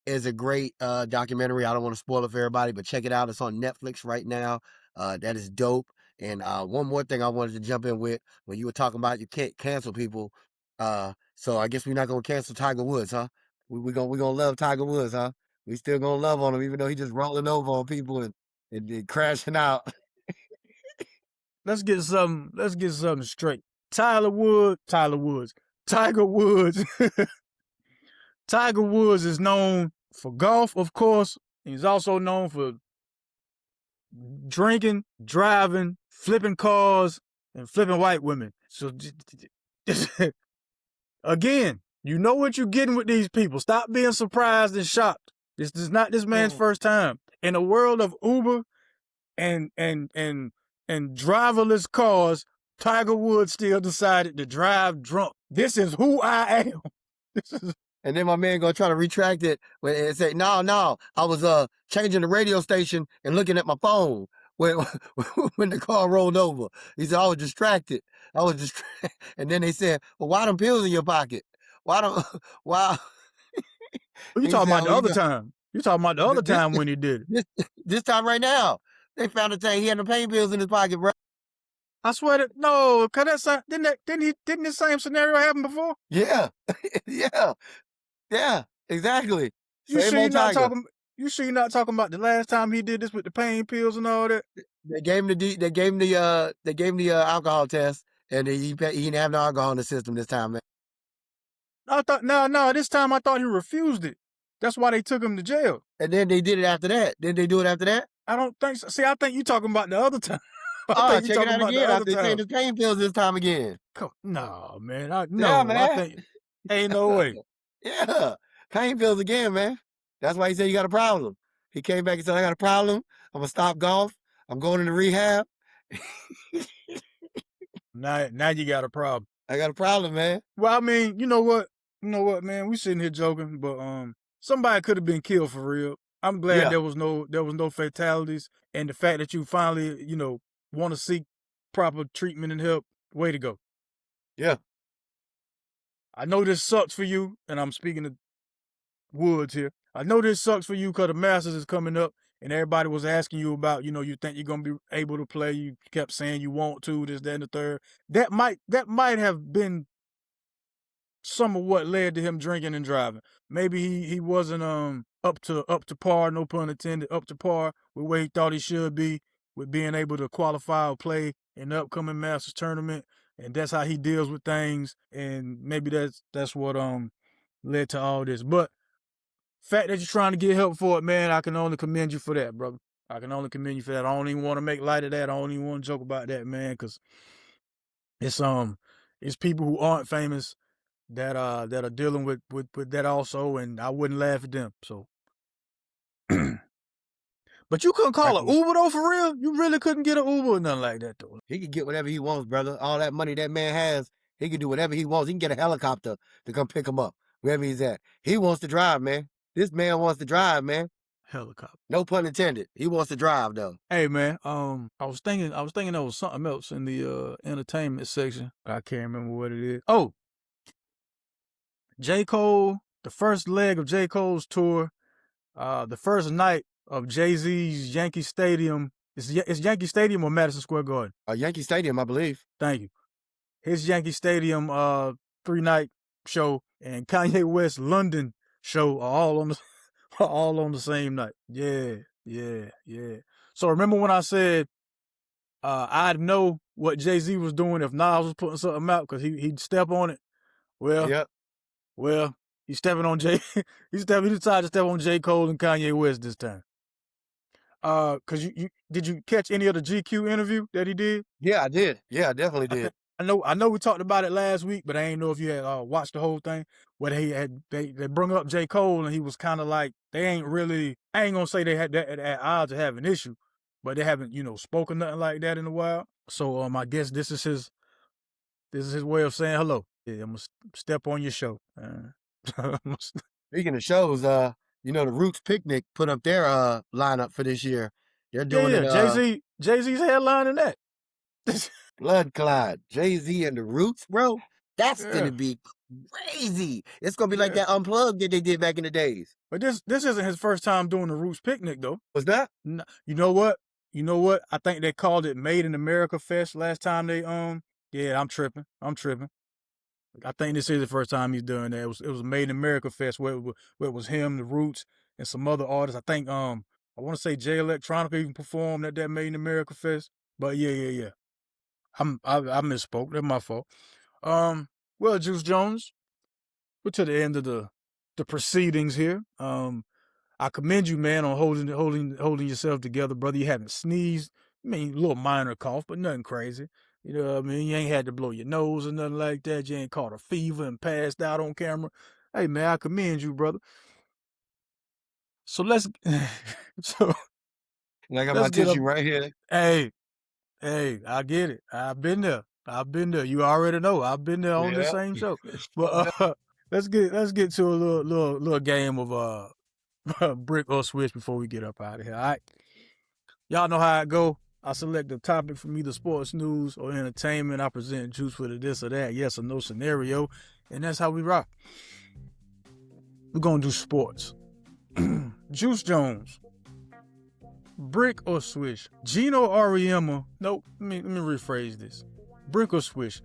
it's a great documentary. I don't want to spoil it for everybody, but check it out. It's on Netflix right now. That is dope. And one more thing I wanted to jump in with when you were talking about you can't cancel people. So I guess we're not gonna cancel Tiger Woods, huh? We gonna love Tiger Woods, huh? We still gonna love on him, even though he just rolling over on people and crashing out. Let's get something straight. Tiger Woods. Tiger Woods is known for golf, of course. He's also known for drinking, driving, flipping cars, and flipping white women. So, again, you know what you're getting with these people. Stop being surprised and shocked. This is not this man's first time. In a world of Uber and driverless cars, Tiger Woods still decided to drive drunk. This is who I am. This is. And then my man gonna try to retract it and say, no, I was changing the radio station and looking at my phone when when the car rolled over. He said, I was distracted. And then they said, well, why them pills in your pocket? Why? You talking about the other time? You talking about the other time when he did it? This time right now, they found a thing. He had the pain pills in his pocket, bro. I swear that no, cause didn't the same scenario happen before? Yeah, yeah, exactly. You sure you're not talking? You sure you're not talking about the last time he did this with the pain pills and all that? They gave him the alcohol test, and he didn't have no alcohol in the system this time, man. I thought no, this time I thought he refused it. That's why they took him to jail. And then they did it after that. Didn't they do it after that? I don't think so. See, I think you're talking about the other time. Check it out again. I think the pain pills this time again. No, man. Yeah, man. I think ain't no way. Yeah, pain pills again, man. That's why he said you got a problem. He came back and said, I got a problem. I'm gonna stop golf. I'm going into rehab. Now you got a problem. I got a problem, man. Well, I mean, you know what, man? We sitting here joking, but somebody could have been killed for real. I'm glad there was no fatalities, and the fact that you finally, want to seek proper treatment and help. Way to go. Yeah. I know this sucks for you, and I'm speaking to Woods here. I know this sucks for you because the Masters is coming up, and everybody was asking you about, you think you're gonna be able to play. You kept saying you want to, this, that, and the third. That might have been some of what led to him drinking and driving. Maybe he wasn't up to par, no pun intended, up to par with where he thought he should be with being able to qualify or play in the upcoming Masters tournament, and that's how he deals with things. And maybe that's what led to all this. But fact that you're trying to get help for it, man, I can only commend you for that, brother. I can only commend you for that. I don't even want to make light of that. I don't even want to joke about that, man, because it's people who aren't famous that are dealing with that also, and I wouldn't laugh at them. So, but you couldn't call an Uber though, for real? You really couldn't get an Uber or nothing like that though. He could get whatever he wants, brother. All that money that man has, he can do whatever he wants. He can get a helicopter to come pick him up wherever he's at. He wants to drive, man. This man wants to drive, man. Helicopter. No pun intended. He wants to drive though. Hey man, I was thinking there was something else in the entertainment section. I can't remember what it is. Oh, J. Cole, the first leg of J. Cole's tour, the first night of Jay-Z's Yankee Stadium. It's Yankee Stadium or Madison Square Garden? Yankee Stadium, I believe. Thank you. His Yankee Stadium 3-night show and Kanye West London show are all on the same night. Yeah. So remember when I said I'd know what Jay-Z was doing if Nas was putting something out because he'd step on it? Well, he's stepping on he decided to step on J. Cole and Kanye West this time. Cause did you catch any of the GQ interview that he did? Yeah, I did. Yeah, I definitely did. I know we talked about it last week, but I ain't know if you had watched the whole thing. Where they brung up J. Cole and he was kind of like, I ain't gonna say they had that at odds to have an issue, but they haven't, spoken nothing like that in a while. So I guess this is his way of saying hello. Yeah, I'm gonna step on your show. Speaking of shows, the Roots Picnic put up their lineup for this year. They're doing it. Jay-Z's headlining that. Blood clot. Jay-Z and the Roots, bro. That's Yeah. gonna be crazy. It's gonna be like Yeah. that Unplugged that they did back in the days. But this isn't his first time doing the Roots picnic though. Was that? You know what? You know what? I think they called it Made in America Fest last time they Yeah, I'm tripping. I think this is the first time he's doing that. It was Made in America Fest where it was him, the Roots, and some other artists. I think I want to say Jay Electronica even performed at that Made in America Fest. But yeah. I misspoke. That's my fault. Well, Juice Jones, we're to the end of the proceedings here. I commend you, man, on holding yourself together, brother. You haven't sneezed. I mean, a little minor cough, but nothing crazy. You know what I mean? You ain't had to blow your nose or nothing like that. You ain't caught a fever and passed out on camera. Hey, man, I commend you, brother. So let's so And I got my let's get tissue up. right here. Hey, I get it. I've been there. You already know. I've been there on the Yeah. same show. But let's get to a little game of brick or switch before we get up out of here. All right. Y'all know how it go. I select a topic from either sports news or entertainment. I present juice for the this or that, yes or no scenario, and that's how we rock. We're gonna do sports. Juice Jones, brick or switch? Gino Auriemma. Nope. Let me rephrase this. Brick or switch?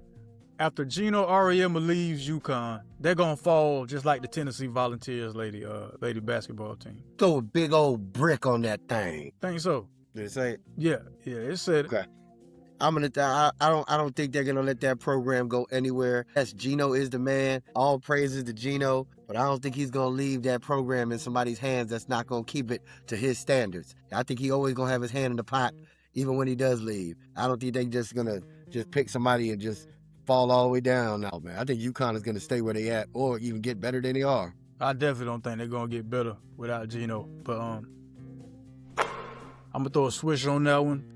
After Gino Auriemma leaves UConn, they're gonna fall just like the Tennessee Volunteers lady basketball team. Throw a big old brick on that thing. Think so? Did it say it? Yeah. It said it. Okay. I don't think they're gonna let that program go anywhere. Yes, Gino is the man. All praises to Gino, but I don't think he's gonna leave that program in somebody's hands that's not gonna keep it to his standards. I think he always gonna have his hand in the pot, even when he does leave. I don't think they just gonna pick somebody and just fall all the way down now, man. I think UConn is gonna stay where they at, or even get better than they are. I definitely don't think they're gonna get better without Gino. But I'm gonna throw a switch on that one.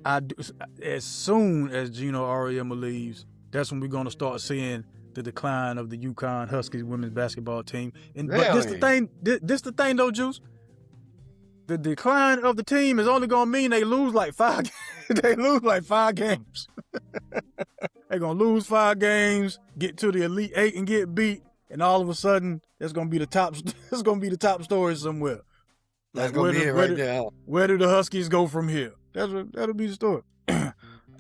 As soon as Gino Auriemma leaves, that's when we're gonna start seeing the decline of the UConn Huskies women's basketball team. And Really? but this the thing though, Juice. The decline of the team is only gonna mean they lose like 5 they lose like 5 games. They're gonna lose 5 games, get to the Elite 8 and get beat, and all of a sudden that's gonna be the top that's gonna be the top story somewhere. That's gonna be it right there. Where do the Huskies go from here? That'll be the story. All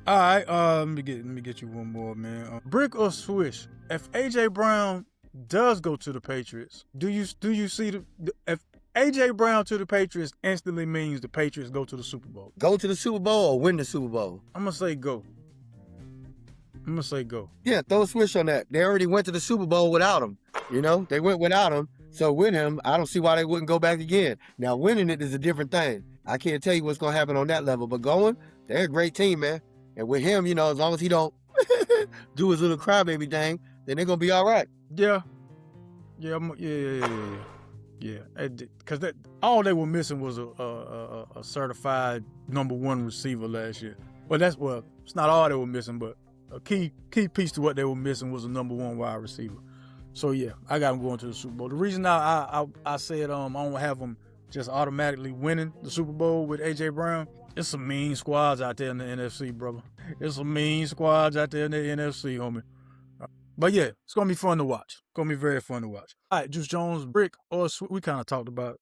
right, let me get you one more, man. Brick or switch? If AJ Brown does go to the Patriots, do you see if AJ Brown to the Patriots instantly means the Patriots go to the Super Bowl? Go to the Super Bowl or win the Super Bowl? I'm gonna say go. Yeah, throw a switch on that. They already went to the Super Bowl without him. You know, they went without him. So with him, I don't see why they wouldn't go back again. Now, winning it is a different thing. I can't tell you what's going to happen on that level, but going, they're a great team, man. And with him, you know, as long as he don't do his little crybaby thing, then they're going to be all right. Yeah. Because all they were missing was a certified #1 receiver last year. It's not all they were missing, but a key piece to what they were missing was a #1 wide receiver. So yeah, I got them going to the Super Bowl. The reason I said I don't have them just automatically winning the Super Bowl with AJ Brown, there's some mean squads out there in the NFC, brother. There's some mean squads out there in the NFC, homie. But yeah, it's gonna be fun to watch. It's gonna be very fun to watch. All right, Juice Jones, brick or switch? We kind of talked about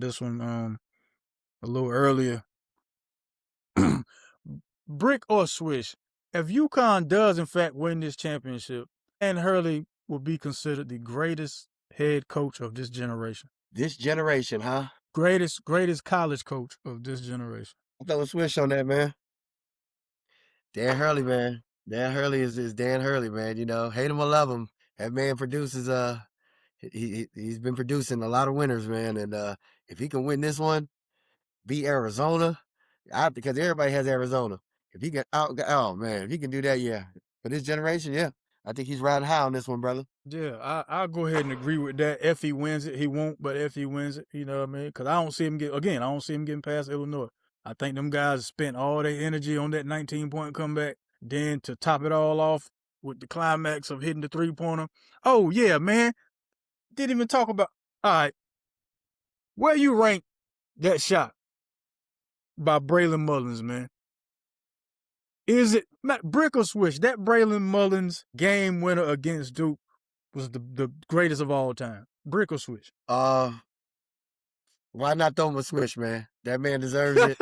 this one a little earlier. Brick or switch? If UConn does in fact win this championship, Dan Hurley will be considered the greatest head coach of this generation. This generation, huh? Greatest college coach of this generation. I'll throw a switch on that, man. Dan Hurley, man. Dan Hurley is Dan Hurley, man. You know, hate him or love him. That man produces, he's been producing a lot of winners, man. And if he can win this one, beat Arizona, because everybody has Arizona. If he can if he can do that, yeah. For this generation, yeah. I think he's riding high on this one, brother. Yeah, I'll go ahead and agree with that. If he wins it, he won't, but if he wins it, you know what I mean? Because I don't see him getting past Illinois. I think them guys spent all their energy on that 19-point comeback. Then to top it all off with the climax of hitting the 3-pointer. Oh, yeah, man. Didn't even talk about, all right, where you rank that shot by Braylon Mullins, man? Is it brick or switch? That Braylon Mullins game winner against Duke was the greatest of all time. Brick or switch? Why not throw him a switch, man? That man deserves it.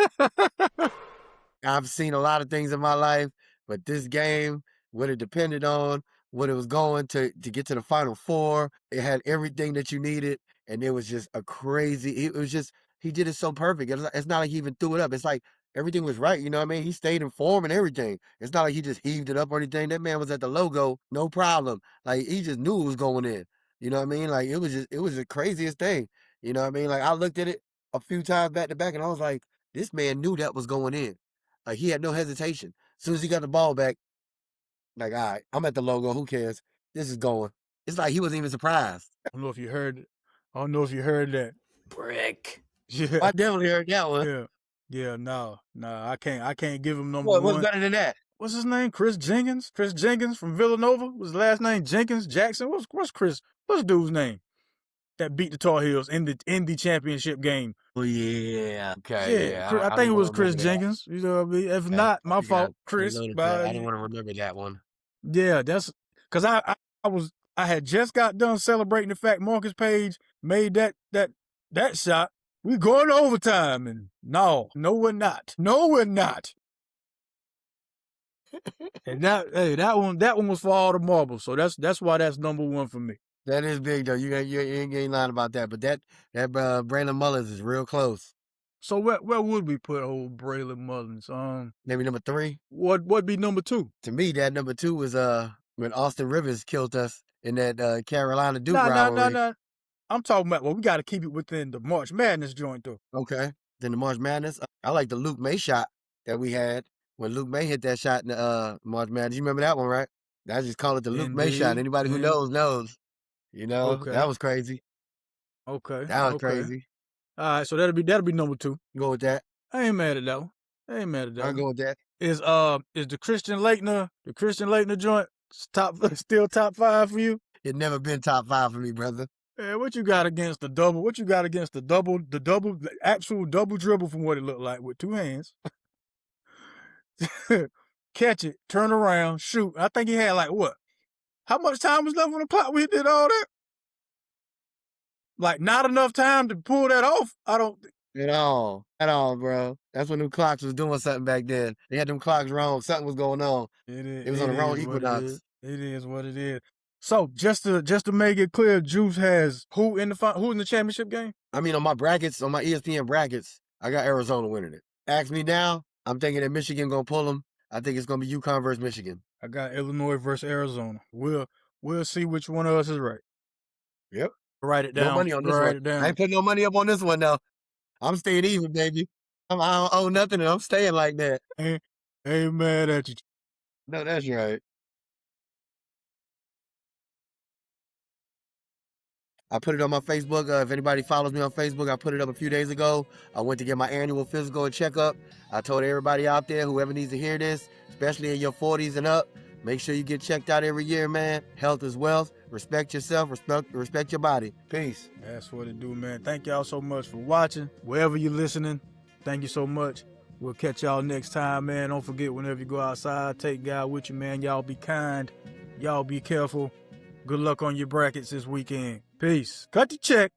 I've seen a lot of things in my life, but this game, what it depended on, what it was going to get to the Final Four, it had everything that you needed, and it was just a crazy. It was just he did it so perfect. It's not like he even threw it up. It's like everything was right. You know what I mean? He stayed in form and everything. It's not like he just heaved it up or anything. That man was at the logo, no problem. Like he just knew it was going in. You know what I mean? Like it was the craziest thing. You know what I mean? Like I looked at it a few times back to back, and I was like, this man knew that was going in. Like he had no hesitation. As soon as he got the ball back, like, all right, I'm at the logo. Who cares? This is going. It's like he wasn't even surprised. I don't know if you heard it. I don't know if you heard that. Brick. Yeah. I definitely heard that one. Yeah. Yeah, no. I can't give him number What's one. better than that? What's his name? Chris Jenkins? Chris Jenkins from Villanova? Was his last name Jenkins? Jackson? What's dude's name? That beat the Tar Heels in the championship game. Oh yeah. Okay. Yeah. I think it was Chris Jenkins. You know what I mean? If not, my fault, Chris. I don't want to remember that one. Yeah, that's because I had just got done celebrating the fact Marcus Page made that shot. We going to overtime, and no, we're not. No, we're not. And that one was for all the marbles. So that's why that's number one for me. That is big though. You ain't lying about that. But that Braylon Mullins is real close. So where would we put old Braylon Mullins? Maybe number 3. What'd be number 2? To me, that number 2 was when Austin Rivers killed us in that Carolina Duke rivalry. No. I'm talking about, we got to keep it within the March Madness joint, though. Okay. Then the March Madness. I like the Luke May shot that we had when Luke May hit that shot in the March Madness. You remember that one, right? I just call it the Luke May shot. Anybody who knows. You know, okay. That was crazy. Okay. That was crazy. All right, so that'll be number 2. Go with that. I ain't mad at that one. I'll go with that. Is the Christian Laettner joint still top 5 for you? It never been top 5 for me, brother. Yeah, what you got against the double? What you got against the actual double dribble from what it looked like with 2 hands? Catch it, turn around, shoot. I think he had like what? How much time was left on the clock when he did all that? Like not enough time to pull that off. I don't. At all, bro. That's when them clocks was doing something back then. They had them clocks wrong. Something was going on. It was on the wrong equinox. It is what it is. So just to make it clear, Juice has who in the championship game? I mean, on my brackets, on my ESPN brackets, I got Arizona winning it. Ask me now, I'm thinking that Michigan gonna pull them. I think it's gonna be UConn versus Michigan. I got Illinois versus Arizona. We'll see which one of us is right. Yep. Write it down. No money on this one. Write it down. I ain't putting no money up on this one now. I'm staying even, baby. I don't owe nothing, and I'm staying like that. Ain't mad at you. No, that's right. I put it on my Facebook. If anybody follows me on Facebook, I put it up a few days ago. I went to get my annual physical and checkup. I told everybody out there, whoever needs to hear this, especially in your 40s and up, make sure you get checked out every year, man. Health is wealth. Respect yourself. Respect your body. Peace. That's what it do, man. Thank y'all so much for watching. Wherever you're listening, thank you so much. We'll catch y'all next time, man. Don't forget, whenever you go outside, take God with you, man. Y'all be kind. Y'all be careful. Good luck on your brackets this weekend. Peace. Cut the check.